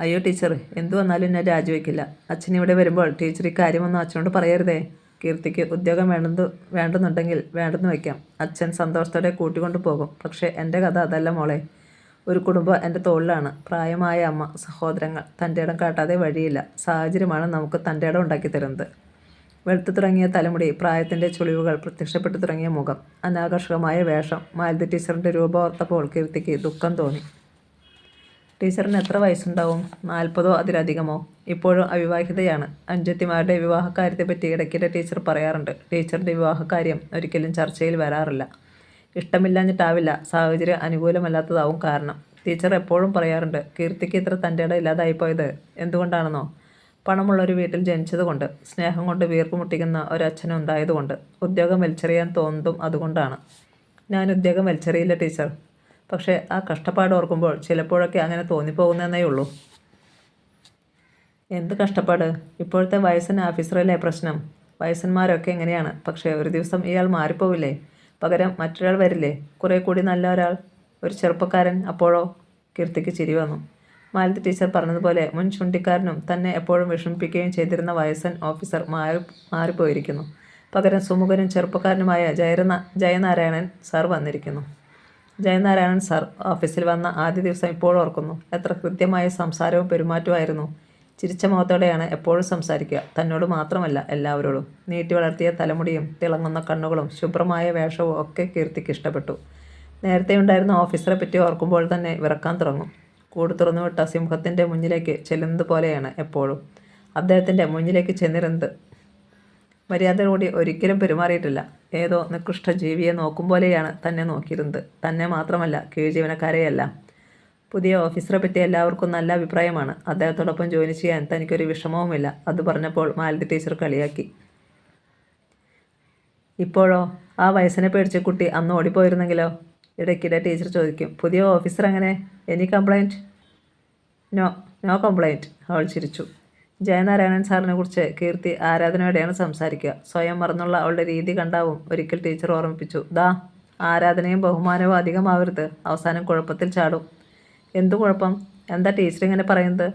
അയ്യോ ടീച്ചർ, എന്തു വന്നാലും ഞാൻ രാജിവെക്കില്ല. അച്ഛനിവിടെ വരുമ്പോൾ ടീച്ചർ ഇക്കാര്യമൊന്നും അച്ഛനോട് പറയരുതേ. കീർത്തിക്ക് ഉദ്യോഗം വേണ്ടുന്നുണ്ടെങ്കിൽ വേണ്ടെന്ന് വയ്ക്കാം. അച്ഛൻ സന്തോഷത്തോടെ കൂട്ടിക്കൊണ്ടു പോകും. പക്ഷേ എൻ്റെ കഥ അതല്ല മോളെ. ഒരു കുടുംബം എൻ്റെ തോളിലാണ്. പ്രായമായ അമ്മ, സഹോദരങ്ങൾ. തൻ്റെ ഇടം കാട്ടാതെ വഴിയില്ല. സാഹചര്യമാണ് നമുക്ക് തൻ്റെ ഇടം ഉണ്ടാക്കി തരുന്നത്. വെളുത്തു തുടങ്ങിയ തലമുടി, പ്രായത്തിൻ്റെ ചുളിവുകൾ, പ്രത്യക്ഷപ്പെട്ടു തുടങ്ങിയ മുഖം, അനാകർഷകമായ വേഷം. മാലതി ടീച്ചറിൻ്റെ രൂപം ഓർത്തപ്പോൾ കീർത്തിക്ക് ദുഃഖം തോന്നി. ടീച്ചറിന് എത്ര വയസ്സുണ്ടാവും? 40 അതിലധികമോ? ഇപ്പോഴും അവിവാഹിതയാണ്. അനുജത്തിമാരുടെ വിവാഹക്കാര്യത്തെപ്പറ്റി ഇടയ്ക്കിടെ ടീച്ചർ പറയാറുണ്ട്. ടീച്ചറിൻ്റെ വിവാഹകാര്യം ഒരിക്കലും ചർച്ചയിൽ വരാറില്ല. ഇഷ്ടമില്ലാഞ്ഞിട്ടാവില്ല, സാഹചര്യം അനുകൂലമല്ലാത്തതാവും കാരണം. ടീച്ചർ എപ്പോഴും പറയാറുണ്ട്, കീർത്തിക്ക് ഇത്ര തൻ്റെ ഇടം ഇല്ലാതായിപ്പോയത് എന്തുകൊണ്ടാണെന്നോ? പണമുള്ളൊരു വീട്ടിൽ ജനിച്ചതുകൊണ്ട്, സ്നേഹം കൊണ്ട് വീർപ്പ് മുട്ടിക്കുന്ന ഒരച്ഛനും ഉണ്ടായതുകൊണ്ട്, ഉദ്യോഗം വലിച്ചെറിയാൻ തോന്നുന്നതും അതുകൊണ്ടാണ്. ഞാൻ ഉദ്യോഗം വലിച്ചെറിയില്ല ടീച്ചർ. പക്ഷേ ആ കഷ്ടപ്പാട് ഓർക്കുമ്പോൾ ചിലപ്പോഴൊക്കെ അങ്ങനെ തോന്നിപ്പോകുന്നതേ ഉള്ളൂ. എന്ത് കഷ്ടപ്പാട്? ഇപ്പോഴത്തെ വയസ്സൻ ഓഫീസറല്ലേ പ്രശ്നം? വയസ്സന്മാരൊക്കെ എങ്ങനെയാണ്. പക്ഷേ ഒരു ദിവസം ഇയാൾ മാറിപ്പോവില്ലേ? പകരം മറ്റൊരാൾ വരില്ലേ? കുറേ കൂടി നല്ല ഒരാൾ, ഒരു ചെറുപ്പക്കാരൻ. അപ്പോഴോ? കീർത്തിക്ക് ചിരി വന്നു. മാലതി ടീച്ചർ പറഞ്ഞതുപോലെ മുൻ ചുണ്ടിക്കാരനും തന്നെ എപ്പോഴും വിഷമിപ്പിക്കുകയും ചെയ്തിരുന്ന വയസ്സൻ ഓഫീസർ മാറിപ്പോയിരിക്കുന്നു. പകരം സുമുഖനും ചെറുപ്പക്കാരനുമായ ജയനാരായണൻ സാർ വന്നിരിക്കുന്നു. ജയനാരായണൻ സാർ ഓഫീസിൽ വന്ന ആദ്യ ദിവസം ഇപ്പോഴും ഓർക്കുന്നു. എത്ര കൃത്യമായ സംസാരവും പെരുമാറ്റവുമായിരുന്നു. ചിരിച്ച മുഖത്തോടെയാണ് എപ്പോഴും സംസാരിക്കുക. തന്നോട് മാത്രമല്ല, എല്ലാവരോടും. നീട്ടി വളർത്തിയ തലമുടിയും തിളങ്ങുന്ന കണ്ണുകളും ശുഭ്രമായ വേഷവും ഒക്കെ കീർത്തിക്ക് ഇഷ്ടപ്പെട്ടു. നേരത്തെ ഉണ്ടായിരുന്ന ഓഫീസറെ പറ്റി ഓർക്കുമ്പോൾ തന്നെ വിറക്കാൻ തുടങ്ങും. കൂട് തുറന്നുവിട്ട സിംഹത്തിൻ്റെ മുന്നിലേക്ക് ചെല്ലുന്നത് പോലെയാണ് എപ്പോഴും അദ്ദേഹത്തിൻ്റെ മുന്നിലേക്ക് ചെന്നിരുന്നത്. മര്യാദയോടെ ഒരിക്കലും പെരുമാറിയിട്ടില്ല. ഏതോ നികൃഷ്ട ജീവിയെ നോക്കും പോലെയാണ് തന്നെ നോക്കിയിരുന്നത്. തന്നെ മാത്രമല്ല, കീഴ് ജീവനക്കാരെയെല്ലാം. പുതിയ ഓഫീസറെ പറ്റി എല്ലാവർക്കും നല്ല അഭിപ്രായമാണ്. അദ്ദേഹത്തോടൊപ്പം ജോലി ചെയ്യാൻ തനിക്കൊരു വിഷമവുമില്ല. അത് പറഞ്ഞപ്പോൾ മാലതി ടീച്ചർ കളിയാക്കി. ഇപ്പോഴോ? ആ വയസ്സിനെ പേടിച്ച് കുട്ടി അന്ന് ഓടിപ്പോയിരുന്നെങ്കിലോ? ഇടയ്ക്കിടെ ടീച്ചർ ചോദിക്കും. പുതിയ ഓഫീസർ എങ്ങനെ? Any complaint? No, no complaint. അവൾ ചിരിച്ചു. ജയനാരായണൻ സാറിനെ കുറിച്ച് കീർത്തി ആരാധനയോടെയാണ് സംസാരിക്കുക. സ്വയം മറന്നുള്ള അവളുടെ രീതി കണ്ടാവും ഒരിക്കൽ ടീച്ചർ ഓർമ്മിപ്പിച്ചു. ദാ, ആരാധനയും ബഹുമാനവും അധികമാവരുത്, അവസാനം കുഴപ്പത്തിൽ ചാടും. എന്തു കുഴപ്പം? എന്താ ടീച്ചർ ഇങ്ങനെ പറയുന്നത്?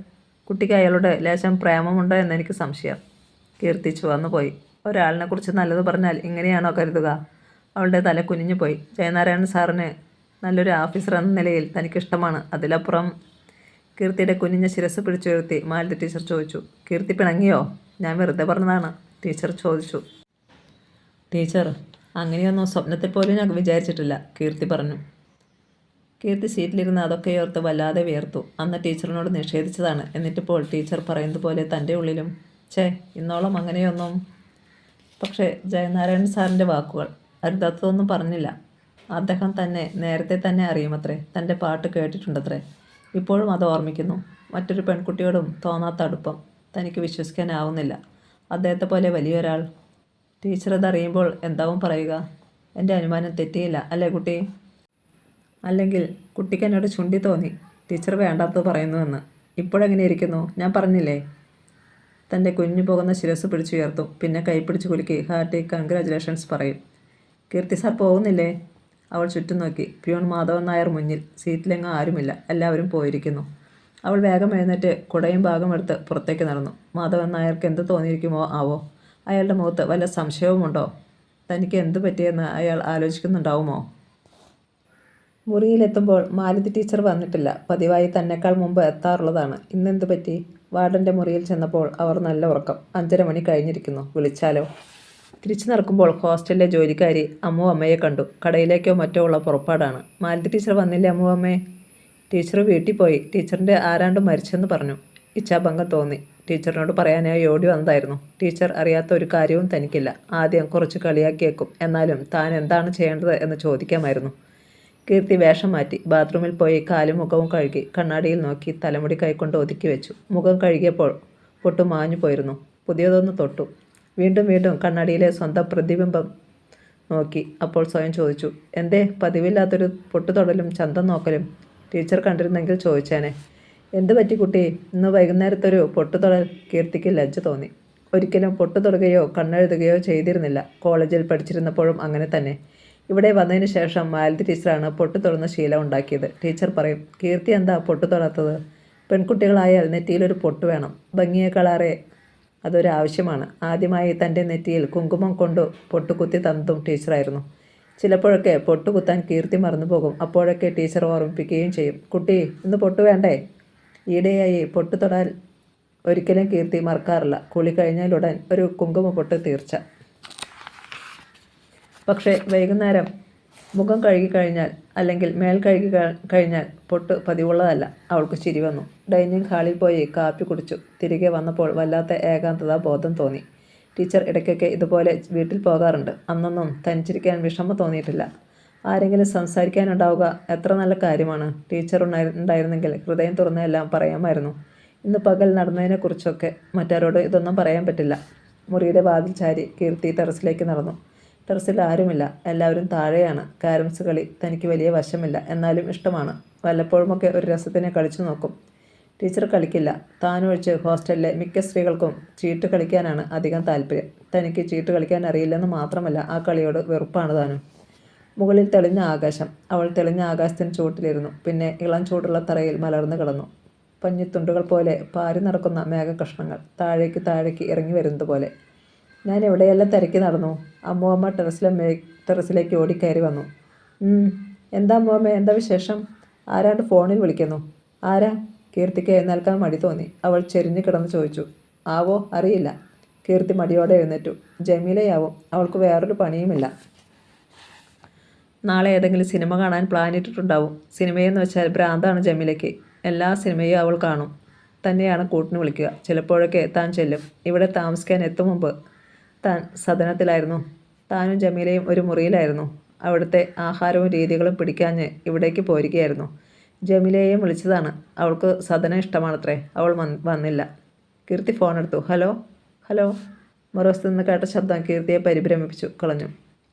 കുട്ടിക്ക് അയാളുടെ ലേശം പ്രേമമുണ്ടോ എന്നെനിക്ക് സംശയം. കീർത്തി ചുവന്നു പോയി. ഒരാളിനെക്കുറിച്ച് നല്ലത് പറഞ്ഞാൽ ഇങ്ങനെയാണോ കരുതുക? അവളുടെ തല കുനിഞ്ഞു പോയി. ജയനാരായണൻ സാറിന് നല്ലൊരു ഓഫീസർ എന്ന നിലയിൽ തനിക്കിഷ്ടമാണ്. അതിലപ്പുറം? കീർത്തിയുടെ കുനിഞ്ഞ ശിരസ് പിടിച്ചുയർത്തി മാലതി ടീച്ചർ ചോദിച്ചു. കീർത്തി പിണങ്ങിയോ? ഞാൻ വെറുതെ പറഞ്ഞതാണ്, ടീച്ചർ ചോദിച്ചു. ടീച്ചർ, അങ്ങനെയൊന്നും സ്വപ്നത്തിൽ പോലും ഞാൻ വിചാരിച്ചിട്ടില്ല, കീർത്തി പറഞ്ഞു. കീർത്തി സീറ്റിലിരുന്ന് അതൊക്കെ ഓർത്ത് വല്ലാതെ വിയർത്തു. അന്ന് ടീച്ചറിനോട് നിഷേധിച്ചതാണ്. എന്നിട്ടിപ്പോൾ ടീച്ചർ പറയുന്നത് പോലെ തൻ്റെ ഉള്ളിലും ഇന്നോളം അങ്ങനെയൊന്നും. പക്ഷേ ജയനാരായണൻ സാറിൻ്റെ വാക്കുകൾ അരുതാത്തതൊന്നും പറഞ്ഞില്ല. അദ്ദേഹം തന്നെ നേരത്തെ തന്നെ അറിയുമത്രേ, തൻ്റെ പാട്ട് കേട്ടിട്ടുണ്ടത്രേ. ഇപ്പോഴും അത് ഓർമ്മിക്കുന്നു. മറ്റൊരു പെൺകുട്ടിയോടും തോന്നാത്ത അടുപ്പം. തനിക്ക് വിശ്വസിക്കാനാവുന്നില്ല. അദ്ദേഹത്തെ പോലെ വലിയൊരാൾ. ടീച്ചർ അതറിയുമ്പോൾ എന്താവും പറയുക? എൻ്റെ അനുമാനം തെറ്റിയില്ല അല്ലേ കുട്ടി? അല്ലെങ്കിൽ കുട്ടിക്ക് എന്നോട് ചുണ്ടി തോന്നി ടീച്ചർ വേണ്ടാത്തത് പറയുന്നുവെന്ന്. ഇപ്പോഴെങ്ങനെ ഇരിക്കുന്നു? ഞാൻ പറഞ്ഞില്ലേ. തൻ്റെ കുഞ്ഞു പോകുന്ന ശിരസ് പിടിച്ചുയർത്തും. പിന്നെ കൈപ്പിടിച്ച് കുലുക്കി ഹാർട്ടി കൺഗ്രാജുലേഷൻസ് പറയും. കീർത്തി സാർ പോകുന്നില്ലേ? അവൾ ചുറ്റും നോക്കി. പ്യൂൺ മാധവൻ നായർ മുന്നിൽ. സീറ്റിലെങ്ങും ആരുമില്ല, എല്ലാവരും പോയിരിക്കുന്നു. അവൾ വേഗം എഴുന്നേറ്റ് കുടയും ഭാഗം എടുത്ത് പുറത്തേക്ക് നടന്നു. മാധവൻ നായർക്ക് എന്ത് തോന്നിയിരിക്കുമോ ആവോ? അയാളുടെ മുഖത്ത് വല്ല സംശയവുമുണ്ടോ? തനിക്ക് എന്തു പറ്റിയെന്ന് അയാൾ ആലോചിക്കുന്നുണ്ടാവുമോ? മുറിയിലെത്തുമ്പോൾ മാലതി ടീച്ചർ വന്നിട്ടില്ല. പതിവായി തന്നെക്കാൾ മുമ്പ് എത്താറുള്ളതാണ്. ഇന്നെന്തു പറ്റി? വാർഡൻ്റെ മുറിയിൽ ചെന്നപ്പോൾ അവർ നല്ല ഉറക്കം. 5:30 മണി കഴിഞ്ഞിരിക്കുന്നു. വിളിച്ചാലോ? തിരിച്ചു നടക്കുമ്പോൾ ഹോസ്റ്റലിലെ ജോലിക്കാരി അമ്മു അമ്മയെ കണ്ടു. കടയിലേക്കോ മറ്റോ ഉള്ള പുറപ്പാടാണ്. മാലതി ടീച്ചർ വന്നില്ലേ അമ്മു അമ്മേ? ടീച്ചർ വീട്ടിൽ പോയി. ടീച്ചറിൻ്റെ ആരാണ്ട് മരിച്ചെന്ന് പറഞ്ഞു. ഇച്ഛാഭംഗം തോന്നി. ടീച്ചറിനോട് പറയാനായി ഓടി വന്നതായിരുന്നു. ടീച്ചർ അറിയാത്ത ഒരു കാര്യവും തനിക്കില്ല. ആദ്യം കുറച്ച് കളിയാക്കിയേക്കും, എന്നാലും താൻ എന്താണ് ചെയ്യേണ്ടത് എന്ന് ചോദിക്കാമായിരുന്നു. കീർത്തി വേഷം മാറ്റി ബാത്റൂമിൽ പോയി കാലും മുഖവും കഴുകി കണ്ണാടിയിൽ നോക്കി തലമുടി കൈക്കൊണ്ട് ഒതുക്കി വെച്ചു. മുഖം കഴുകിയപ്പോൾ പൊട്ടു മാഞ്ഞു പോയിരുന്നു. പുതിയതൊന്ന് തൊട്ടു. വീണ്ടും വീണ്ടും കണ്ണാടിയിലെ സ്വന്തം പ്രതിബിംബം നോക്കി. അപ്പോൾ സ്വയം ചോദിച്ചു, എന്തേ പതിവില്ലാത്തൊരു പൊട്ടുതൊടലും ചന്തം നോക്കലും? ടീച്ചർ കണ്ടിരുന്നെങ്കിൽ ചോദിച്ചേനെ. എന്ത് പറ്റി കുട്ടി? ഇന്ന് വൈകുന്നേരത്തൊരു പൊട്ടുതൊടൽ? കീർത്തിക്ക് ലജ്ജ തോന്നി. ഒരിക്കലും പൊട്ടുതൊടുകയോ കണ്ണെഴുതുകയോ ചെയ്തിരുന്നില്ല. കോളേജിൽ പഠിച്ചിരുന്നപ്പോഴും അങ്ങനെ തന്നെ. ഇവിടെ വന്നതിന് ശേഷം മാലതി ടീച്ചറാണ് പൊട്ടു തൊടുന്ന ശീലം ഉണ്ടാക്കിയത്. ടീച്ചർ പറയും, കീർത്തി എന്താ പൊട്ടു തൊടാത്തത്? പെൺകുട്ടികളായാൽ നെറ്റിയിലൊരു പൊട്ട് വേണം. ഭംഗിയേക്കാളേറെ അതൊരു ആവശ്യമാണ്. ആദ്യമായി തൻ്റെ നെറ്റിയിൽ കുങ്കുമം കൊണ്ട് പൊട്ടുകുത്തി തന്നതും ടീച്ചറായിരുന്നു. ചിലപ്പോഴൊക്കെ പൊട്ടുകുത്താൻ കീർത്തി മറന്നുപോകും. അപ്പോഴൊക്കെ ടീച്ചർ ഓർമ്മിപ്പിക്കുകയും ചെയ്യും, കുട്ടി ഇന്ന് പൊട്ടു വേണ്ടേ? ഈയിടെയായി പൊട്ടു തൊടാൻ ഒരിക്കലും കീർത്തി മറക്കാറില്ല. കുളി കഴിഞ്ഞാലുടൻ ഒരു കുങ്കുമ പൊട്ട് തീർച്ച. പക്ഷേ വൈകുന്നേരം മുഖം കഴുകി കഴിഞ്ഞാൽ അല്ലെങ്കിൽ മേൽ കഴുകി കഴിഞ്ഞാൽ പൊട്ട് പതിവുള്ളതല്ല. അവൾക്ക് ചിരി വന്നു. ഡൈനിങ് ഹാളിൽ പോയി കാപ്പി കുടിച്ചു. തിരികെ വന്നപ്പോൾ വല്ലാത്ത ഏകാന്തതാ ബോധം തോന്നി. ടീച്ചർ ഇടയ്ക്കൊക്കെ ഇതുപോലെ വീട്ടിൽ പോകാറുണ്ട്. അന്നൊന്നും തനിച്ചിരിക്കാൻ വിഷമം തോന്നിയിട്ടില്ല. ആരെങ്കിലും സംസാരിക്കാനുണ്ടാവുക എത്ര നല്ല കാര്യമാണ്. ടീച്ചർ ഉണ്ടായിരുന്നെങ്കിൽ ഹൃദയം തുറന്ന് എല്ലാം പറയാമായിരുന്നു. ഇന്ന് പകൽ നടന്നതിനെക്കുറിച്ചൊക്കെ. മറ്റാരോട് ഇതൊന്നും പറയാൻ പറ്റില്ല. മുറിയുടെ വാതിൽ ചാരി കീർത്തി ടെറസിലേക്ക് നടന്നു. ടെറസിൽ ആരുമില്ല. എല്ലാവരും താഴെയാണ്. കാരംസ് കളി തനിക്ക് വലിയ വശമില്ല, എന്നാലും ഇഷ്ടമാണ്. വല്ലപ്പോഴുമൊക്കെ ഒരു രസത്തിനെ കളിച്ചു നോക്കും. ടീച്ചർ കളിക്കില്ല. താനൊഴിച്ച് ഹോസ്റ്റലിലെ മിക്ക സ്ത്രീകൾക്കും ചീട്ട് കളിക്കാനാണ് അധികം താല്പര്യം. തനിക്ക് ചീട്ട് കളിക്കാൻ അറിയില്ലെന്ന് മാത്രമല്ല, ആ കളിയോട് വെറുപ്പാണ് താനും. മുകളിൽ തെളിഞ്ഞ ആകാശം. അവൾ തെളിഞ്ഞ ആകാശത്തിന് ചുവട്ടിലിരുന്നു. പിന്നെ ഇളം ചൂടുള്ള തറയിൽ മലർന്നു കിടന്നു. പഞ്ഞിത്തുണ്ടുകൾ പോലെ പാരി നടക്കുന്ന മേഘകഷ്ണങ്ങൾ താഴേക്ക് ഇറങ്ങി വരുന്നത് പോലെ. ഞാൻ എവിടെയെല്ലാം തിരക്കി നടന്നു. അമ്മൂമ്മ ടെറസിലേക്ക് ഓടിക്കയറി വന്നു. എന്താ അമ്മൂമ്മ, എന്താ വിശേഷം? ആരാണ്ട് ഫോണിൽ വിളിക്കുന്നു. ആരാ? കീർത്തിക്ക് എഴുന്നേൽക്കാൻ മടി തോന്നി. അവൾ ചെരിഞ്ഞു കിടന്ന് ചോദിച്ചു. ആവോ, അറിയില്ല. കീർത്തി മടിയോടെ എഴുന്നേറ്റു. ജമീലയാവും. അവൾക്ക് വേറൊരു പണിയുമില്ല. നാളെ ഏതെങ്കിലും സിനിമ കാണാൻ പ്ലാനിട്ടിട്ടുണ്ടാവും. സിനിമയെന്ന് വെച്ചാൽ ഭ്രാന്താണ് ജമീലയ്ക്ക്. എല്ലാ സിനിമയും അവൾ കാണും. തന്നെയാണ് കൂട്ടിന് വിളിക്കുക. ചിലപ്പോഴൊക്കെ താൻ ചെല്ലും. ഇവിടെ താമസിക്കാൻ എത്തും മുമ്പ് താൻ സദനത്തിലായിരുന്നു. താനും ജമീലയും ഒരു മുറിയിലായിരുന്നു. അവിടുത്തെ ആഹാരവും രീതികളും പിടിക്കാഞ്ഞ് ഇവിടേക്ക് പോരുകയായിരുന്നു. ജമീലയെയും വിളിച്ചതാണ്. അവൾക്ക് സദനം ഇഷ്ടമാണത്രേ. അവൾ വന്നില്ല. കീർത്തി ഫോണെടുത്തു. Hello hello. മറുവശത്ത് നിന്ന് കേട്ട ശബ്ദം കീർത്തിയെ പരിഭ്രമിപ്പിച്ചു കളഞ്ഞു.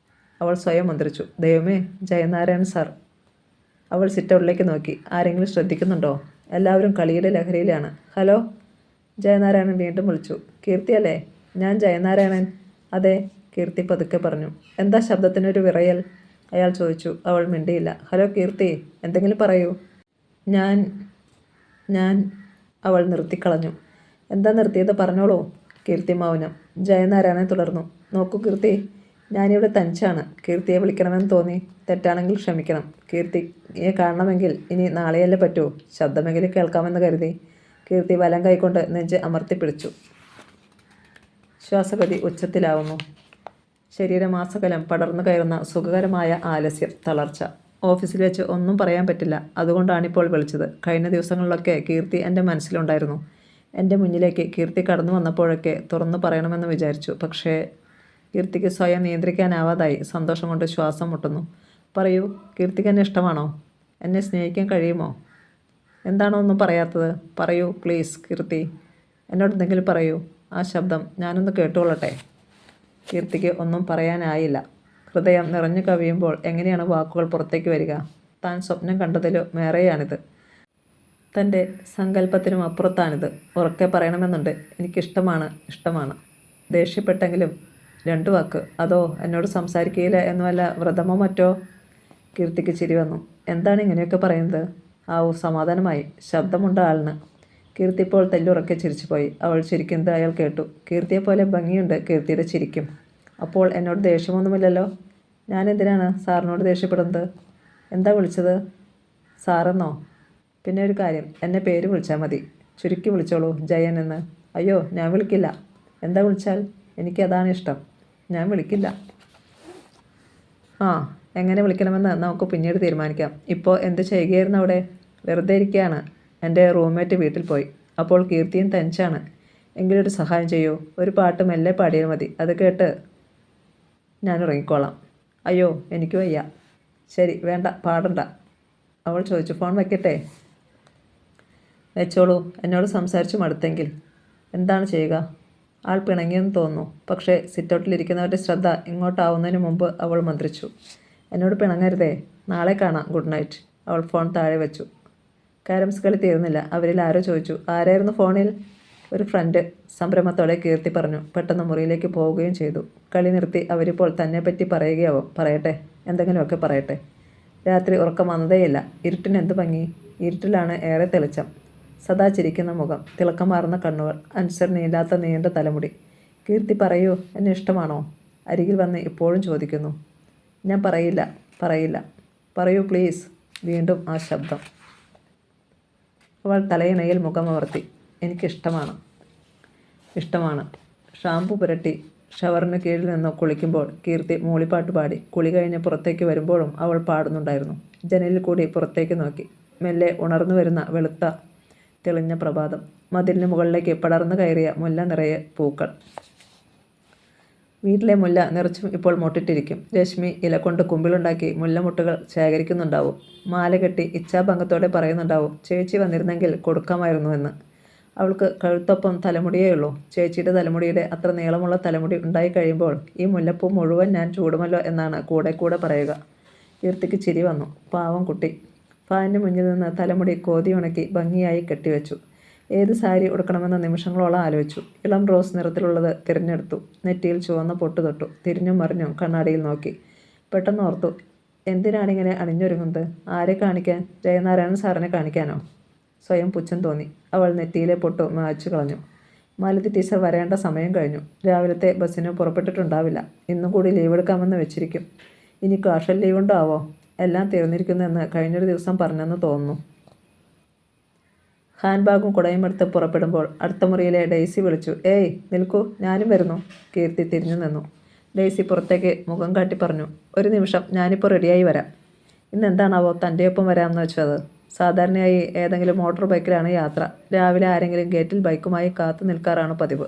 അവൾ സ്വയം മന്ത്രിച്ചു. ദൈവമേ, ജയനാരായണൻ സാർ. അവൾ സിറ്റൗട്ടിലേക്ക് നോക്കി. ആരെങ്കിലും ശ്രദ്ധിക്കുന്നുണ്ടോ? എല്ലാവരും കളിയുടെ ലഹരിയിലാണ്. ഹലോ, ജയനാരായണൻ വീണ്ടും വിളിച്ചു. കീർത്തിയല്ലേ? ഞാൻ ജയനാരായണൻ. അതെ, കീർത്തി പതുക്കെ പറഞ്ഞു. എന്താ ശബ്ദത്തിനൊരു വിറയൽ? അയാൾ ചോദിച്ചു. അവൾ മിണ്ടിയില്ല. ഹലോ കീർത്തി, എന്തെങ്കിലും പറയൂ. ഞാൻ ഞാൻ അവൾ നിർത്തിക്കളഞ്ഞു. എന്താ നിർത്തിയത്? പറഞ്ഞോളൂ. കീർത്തി മൗനം. ജയനാരായണൻ തുടർന്നു. നോക്കൂ കീർത്തി, ഞാനിവിടെ തനിച്ചാണ്. കീർത്തിയെ വിളിക്കണമെന്ന് തോന്നി. തെറ്റാണെങ്കിൽ ക്ഷമിക്കണം. കീർത്തിയെ കാണണമെങ്കിൽ ഇനി നാളെയല്ലേ പറ്റൂ. ശബ്ദമെങ്കിലും കേൾക്കാമെന്ന് കരുതി. കീർത്തി വലം കൈകൊണ്ട് നെഞ്ച് അമർത്തിപ്പിടിച്ചു. ശ്വാസഗതി ഉച്ചത്തിലാവുന്നു. ശരീരമാസകലം പടർന്നു കയറുന്ന സുഖകരമായ ആലസ്യം, തളർച്ച. ഓഫീസിൽ വെച്ച് ഒന്നും പറയാൻ പറ്റില്ല. അതുകൊണ്ടാണിപ്പോൾ വിളിച്ചത്. കഴിഞ്ഞ ദിവസങ്ങളിലൊക്കെ കീർത്തി എൻ്റെ മനസ്സിലുണ്ടായിരുന്നു. എൻ്റെ മുന്നിലേക്ക് കീർത്തി കടന്നു വന്നപ്പോഴൊക്കെ തുറന്നു പറയണമെന്ന് വിചാരിച്ചു. പക്ഷേ കീർത്തിക്ക് സ്വയം നിയന്ത്രിക്കാനാവാതായി. സന്തോഷം കൊണ്ട് ശ്വാസം മുട്ടുന്നു. പറയൂ, കീർത്തിക്ക് എന്നെ ഇഷ്ടമാണോ? എന്നെ സ്നേഹിക്കാൻ കഴിയുമോ? എന്താണോ ഒന്നും പറയാത്തത്? പറയൂ പ്ലീസ് കീർത്തി, എന്നോട് എന്തെങ്കിലും പറയൂ. ആ ശബ്ദം ഞാനൊന്ന് കേട്ടുകൊള്ളട്ടെ. കീർത്തിക്ക് ഒന്നും പറയാനായില്ല. ഹൃദയം നിറഞ്ഞു കവിയുമ്പോൾ എങ്ങനെയാണ് വാക്കുകൾ പുറത്തേക്ക് വരിക? താൻ സ്വപ്നം കണ്ടതിലും മേറെയാണിത്. തൻ്റെ സങ്കല്പത്തിനും അപ്പുറത്താണിത്. ഉറക്കെ പറയണമെന്നുണ്ട്. എനിക്കിഷ്ടമാണ്, ഇഷ്ടമാണ്. ദേഷ്യപ്പെട്ടെങ്കിലും 2 വാക്ക്. അതോ എന്നോട് സംസാരിക്കുകയില്ല എന്ന് വല്ല വ്രതമോ മറ്റോ? കീർത്തിക്ക് ചിരി വന്നു. എന്താണ് ഇങ്ങനെയൊക്കെ പറയുന്നത്? ആവൂ, സമാധാനമായി. ശബ്ദമുണ്ട് ആളിന്. കീർത്തി ഇപ്പോൾ തെല്ലുറക്കെ ചിരിച്ചുപോയി. അവൾ ചിരിക്കുന്നത് അയാൾ കേട്ടു. കീർത്തിയെപ്പോലെ ഭംഗിയുണ്ട് കീർത്തിയുടെ ചിരിക്കും. അപ്പോൾ എന്നോട് ദേഷ്യമൊന്നുമില്ലല്ലോ? ഞാനെന്തിനാണ് സാറിനോട് ദേഷ്യപ്പെടുന്നത്? എന്താ വിളിച്ചത്? സാറെന്നോ? പിന്നെ ഒരു കാര്യം, എന്നെ പേര് വിളിച്ചാൽ മതി. ചുരുക്കി വിളിച്ചോളൂ, ജയൻ എന്ന്. അയ്യോ, ഞാൻ വിളിക്കില്ല. എന്താ വിളിച്ചാൽ? എനിക്കതാണ് ഇഷ്ടം. ഞാൻ വിളിക്കില്ല. ആ, എങ്ങനെ വിളിക്കണമെന്ന് നമുക്ക് പിന്നീട് തീരുമാനിക്കാം. ഇപ്പോൾ എന്ത് ചെയ്യുകയായിരുന്നു അവിടെ? വെറുതെ ഇരിക്കുകയാണ്. എൻ്റെ റൂംമേറ്റ് വീട്ടിൽ പോയി. അപ്പോൾ കീർത്തിയും തനിച്ചാണ്. എങ്കിലൊരു സഹായം ചെയ്യൂ. ഒരു പാട്ട് മെല്ലെ പാടിയാൽ മതി. അത് കേട്ട് ഞാൻ ഉറങ്ങിക്കോളാം. അയ്യോ, എനിക്ക് വയ്യ. ശരി, വേണ്ട, പാടണ്ട. അവൾ ചോദിച്ചു. ഫോൺ വയ്ക്കട്ടെ? വെച്ചോളൂ. എന്നോട് സംസാരിച്ചു മടുത്തെങ്കിൽ എന്താണ് ചെയ്യുക? ആൾ പിണങ്ങിയെന്ന് തോന്നുന്നു. പക്ഷേ സിറ്റൗട്ടിലിരിക്കുന്നവരുടെ ശ്രദ്ധ ഇങ്ങോട്ടാവുന്നതിന് മുമ്പ് അവൾ മന്ത്രിച്ചു. എന്നോട് പിണങ്ങരുതേ. നാളെ കാണാം. Good night. അവൾ ഫോൺ താഴെ വെച്ചു. കാരംസ് കളി തീർന്നില്ല. അവരിൽ ആരോ ചോദിച്ചു. ആരായിരുന്നു ഫോണിൽ? ഒരു ഫ്രണ്ട്. സംഭ്രമത്തോടെ കീർത്തി പറഞ്ഞു. പെട്ടെന്ന് മുറിയിലേക്ക് പോവുകയും ചെയ്തു. കളി നിർത്തി അവരിപ്പോൾ തന്നെപ്പറ്റി പറയുകയാവും. പറയട്ടെ, എന്തെങ്കിലുമൊക്കെ പറയട്ടെ. രാത്രി ഉറക്കം വന്നതേയില്ല. ഇരുട്ടിന് എന്ത് ഭംഗി! ഇരുട്ടിലാണ് ഏറെ തെളിച്ചം. സദാ ചിരിക്കുന്ന മുഖം, തിളക്കമാർന്ന കണ്ണുകൾ, അനുസരണയില്ലാത്ത നീണ്ട തലമുടി. കീർത്തി പറയൂ, എന്നെ ഇഷ്ടമാണോ? അരികിൽ വന്ന് ഇപ്പോഴും ചോദിക്കുന്നു. ഞാൻ പറയില്ല, പറയില്ല. പറയൂ പ്ലീസ്. വീണ്ടും ആ ശബ്ദം. അവൾ തലയിണയിൽ മുഖമമർത്തി. എനിക്കിഷ്ടമാണ്, ഇഷ്ടമാണ്. ഷാമ്പു പുരട്ടി ഷവറിന് കീഴിൽ നിന്ന് കുളിക്കുമ്പോൾ കീർത്തി മൂളിപ്പാട്ട് പാടി. കുളി കഴിഞ്ഞ് പുറത്തേക്ക് വരുമ്പോഴും അവൾ പാടുന്നുണ്ടായിരുന്നു. ജനലിൽ കൂടി പുറത്തേക്ക് നോക്കി. മെല്ലെ ഉണർന്നു വരുന്ന വെളുത്ത തെളിഞ്ഞ പ്രഭാതം. മതിലിന് മുകളിലേക്ക് പടർന്നു കയറിയ മുല്ല നിറയെ പൂക്കൾ. വീട്ടിലെ മുല്ല നിറച്ചും ഇപ്പോൾ മൊട്ടിട്ടിരിക്കും. രശ്മി ഇല കൊണ്ട് കുമ്പിളുണ്ടാക്കി മുല്ലമുട്ടുകൾ ശേഖരിക്കുന്നുണ്ടാവും. മാല കെട്ടി ഇച്ഛാഭംഗത്തോടെ പറയുന്നുണ്ടാവും, ചേച്ചി വന്നിരുന്നെങ്കിൽ കൊടുക്കാമായിരുന്നു എന്ന്. അവൾക്ക് കഴുത്തൊപ്പം തലമുടിയേ ഉള്ളൂ. ചേച്ചിയുടെ തലമുടിയുടെ അത്ര നീളമുള്ള തലമുടി ഉണ്ടായി കഴിയുമ്പോൾ ഈ മുല്ലപ്പൂ മുഴുവൻ ഞാൻ ചൂടുമല്ലോ എന്നാണ് കൂടെ കൂടെ പറയുക. കീർത്തിക്ക് ചിരി വന്നു. പാവം കുട്ടി. ഫാനിന് മുന്നിൽ നിന്ന് തലമുടി കോതി ഉണക്കി ഭംഗിയായി കെട്ടിവെച്ചു. ഏത് സാരി ഉടുക്കണമെന്ന് നിമിഷങ്ങളോളം ആലോചിച്ചു. ഇളം റോസ് നിറത്തിലുള്ളത് തിരഞ്ഞെടുത്തു. നെറ്റിയിൽ ചുവന്ന പൊട്ട് തൊട്ടു. തിരിഞ്ഞും മറിഞ്ഞും കണ്ണാടിയിൽ നോക്കി. പെട്ടെന്ന് ഓർത്തു, എന്തിനാണിങ്ങനെ അണിഞ്ഞൊരുങ്ങുന്നത്? ആരെ കാണിക്കാൻ? ജയനാരായണൻ സാറിനെ കാണിക്കാനോ? സ്വയം പുച്ഛം തോന്നി. അവൾ നെറ്റിയിലെ പൊട്ട് മായ്ച്ചു കളഞ്ഞു. മാലതി ടീച്ചർ വരേണ്ട സമയം കഴിഞ്ഞു. രാവിലത്തെ ബസ്സിന് പുറപ്പെട്ടിട്ടുണ്ടാവില്ല. ഇന്നും കൂടി ലീവ് എടുക്കാമെന്ന് വെച്ചിരിക്കും. ഇനി കാഷ്വൽ ലീവുണ്ടോ ആവോ? എല്ലാം തീർന്നിരിക്കുന്നെന്ന് കഴിഞ്ഞൊരു ദിവസം പറഞ്ഞെന്ന് തോന്നുന്നു. ഹാൻഡ് ബാഗും കുടയും എടുത്ത് പുറപ്പെടുമ്പോൾ അടുത്ത മുറിയിലെ ഡെയ്സി വിളിച്ചു. ഏയ് നിൽക്കൂ, ഞാനും വരുന്നു. കീർത്തി തിരിഞ്ഞു നിന്നു. ഡെയ്സി പുറത്തേക്ക് മുഖം കാട്ടി പറഞ്ഞു. ഒരു നിമിഷം, ഞാനിപ്പോൾ റെഡിയായി വരാം. ഇന്ന് എന്താണാവോ തൻ്റെ ഒപ്പം വരാമെന്ന് വെച്ചത്? സാധാരണയായി ഏതെങ്കിലും മോട്ടോർ ബൈക്കിലാണ് യാത്ര. രാവിലെ ആരെങ്കിലും ഗേറ്റിൽ ബൈക്കുമായി കാത്തു നിൽക്കാറാണ് പതിവ്.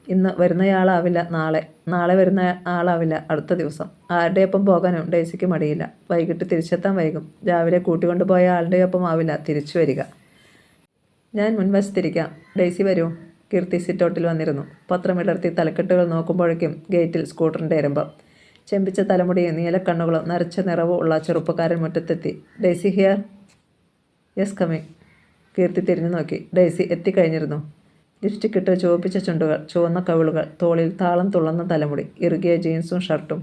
ഇന്ന് വരുന്നയാളാവില്ല നാളെ, നാളെ വരുന്ന ആളാവില്ല അടുത്ത ദിവസം. ആരുടെ ഒപ്പം പോകാനും ഡെയ്സിക്ക് മടിയില്ല. വൈകിട്ട് തിരിച്ചെത്താൻ വൈകും. രാവിലെ കൂട്ടിക്കൊണ്ടുപോയ ആളുടെ ഒപ്പം ആവില്ല തിരിച്ചു വരിക. ഞാൻ മുൻവശത്തിരിക്കാം. ഡെയ്സി വരൂ. കീർത്തി സിറ്റൗട്ടിൽ വന്നിരുന്നു. പത്രമിടർത്തി തലക്കെട്ടുകൾ നോക്കുമ്പോഴേക്കും ഗേറ്റിൽ സ്കൂട്ടറിൻ്റെ എരമ്പം. ചെമ്പിച്ച തലമുടിയും നീലക്കണ്ണുകളും നരച്ച നിറവും ഉള്ള ചെറുപ്പക്കാരൻ മുറ്റത്തെത്തി. Daisy here? Yes, coming. Keerthi തിരിഞ്ഞു നോക്കി. ഡെയ്സി എത്തിക്കഴിഞ്ഞിരുന്നു. ലിപ്സ്റ്റിക് ഇട്ട് ചുവപ്പിച്ച ചുണ്ടുകൾ, ചുവന്ന കവിളുകൾ, തോളിൽ താളം തുള്ളുന്ന തലമുടി, ഇറുകിയ ജീൻസും ഷർട്ടും.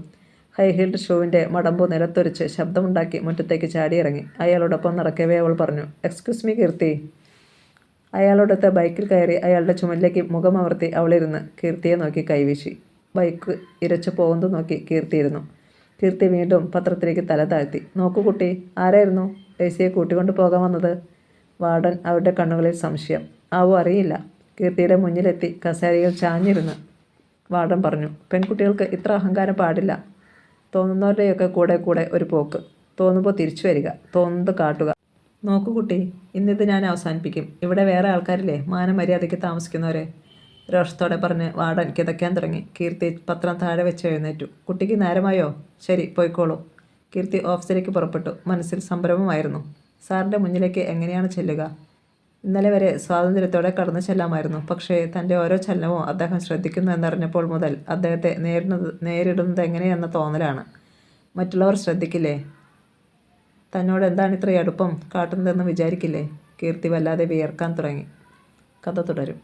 ഹൈ ഹീൽഡ് ഷൂവിൻ്റെ മടമ്പു നിലത്തൊരിച്ച് ശബ്ദമുണ്ടാക്കി മുറ്റത്തേക്ക് ചാടിയിറങ്ങി. അയാളോടൊപ്പം നടക്കവേ അവൾ പറഞ്ഞു, എക്സ്ക്യൂസ് മീ കീർത്തി. അയാളോടൊത്ത് ബൈക്കിൽ കയറി അയാളുടെ ചുമലിലേക്ക് മുഖമമർത്തി അവളിരുന്ന് കീർത്തിയെ നോക്കി കൈവീശി. ബൈക്ക് ഇരച്ചു പോകുന്നത് നോക്കി കീർത്തിയിരുന്നു. കീർത്തി വീണ്ടും പത്രത്തിലേക്ക് തല താഴ്ത്തി. നോക്കൂ കുട്ടി, ആരായിരുന്നു ഡെയ്സിയെ കൂട്ടിക്കൊണ്ടു പോകാൻ വന്നത്? വാർഡൻ അവരുടെ കണ്ണുകളിൽ സംശയം. ആവോ അറിയില്ല. കീർത്തിയുടെ മുന്നിലെത്തി കസേരയിൽ ചാഞ്ഞിരുന്ന് വാർഡൻ പറഞ്ഞു, പെൺകുട്ടികൾക്ക് ഇത്ര അഹങ്കാരം പാടില്ല. തോന്നുന്നവരുടെയൊക്കെ കൂടെ കൂടെ ഒരു പോക്ക്. തോന്നുമ്പോൾ തിരിച്ചു വരിക, തോന്നുന്നത് കാട്ടുക. നോക്കൂ കുട്ടി, ഇന്നിത് ഞാൻ അവസാനിപ്പിക്കും. ഇവിടെ വേറെ ആൾക്കാരില്ലേ മാനമര്യാദയ്ക്ക് താമസിക്കുന്നവരെ? രോഷത്തോടെ പറഞ്ഞ് വാർഡൻ കിതയ്ക്കാൻ തുടങ്ങി. കീർത്തി പത്രം താഴെ വെച്ച് എഴുന്നേറ്റു. കുട്ടിക്ക് നേരമായോ? ശരി, പോയിക്കോളൂ. കീർത്തി ഓഫീസിലേക്ക് പുറപ്പെട്ടു. മനസ്സിൽ സംഭ്രമമായിരുന്നു. സാറിൻ്റെ മുന്നിലേക്ക് എങ്ങനെയാണ് ചെല്ലുക? ഇന്നലെ വരെ സ്വാതന്ത്ര്യത്തോടെ കടന്നു ചെല്ലാമായിരുന്നു. പക്ഷേ തൻ്റെ ഓരോ ചലനവും അദ്ദേഹം ശ്രദ്ധിക്കുന്നു എന്നറിഞ്ഞപ്പോൾ മുതൽ അദ്ദേഹത്തെ നേരിടുന്നത് എങ്ങനെയെന്ന തോന്നലാണ്. മറ്റുള്ളവർ ശ്രദ്ധിക്കില്ലേ? തന്നോട് എന്താണ് ഇത്ര അടുപ്പം കാട്ടുന്നതെന്ന് വിചാരിക്കില്ലേ? കീർത്തി വല്ലാതെ വിയർക്കാൻ തുടങ്ങി. കഥ തുടരും.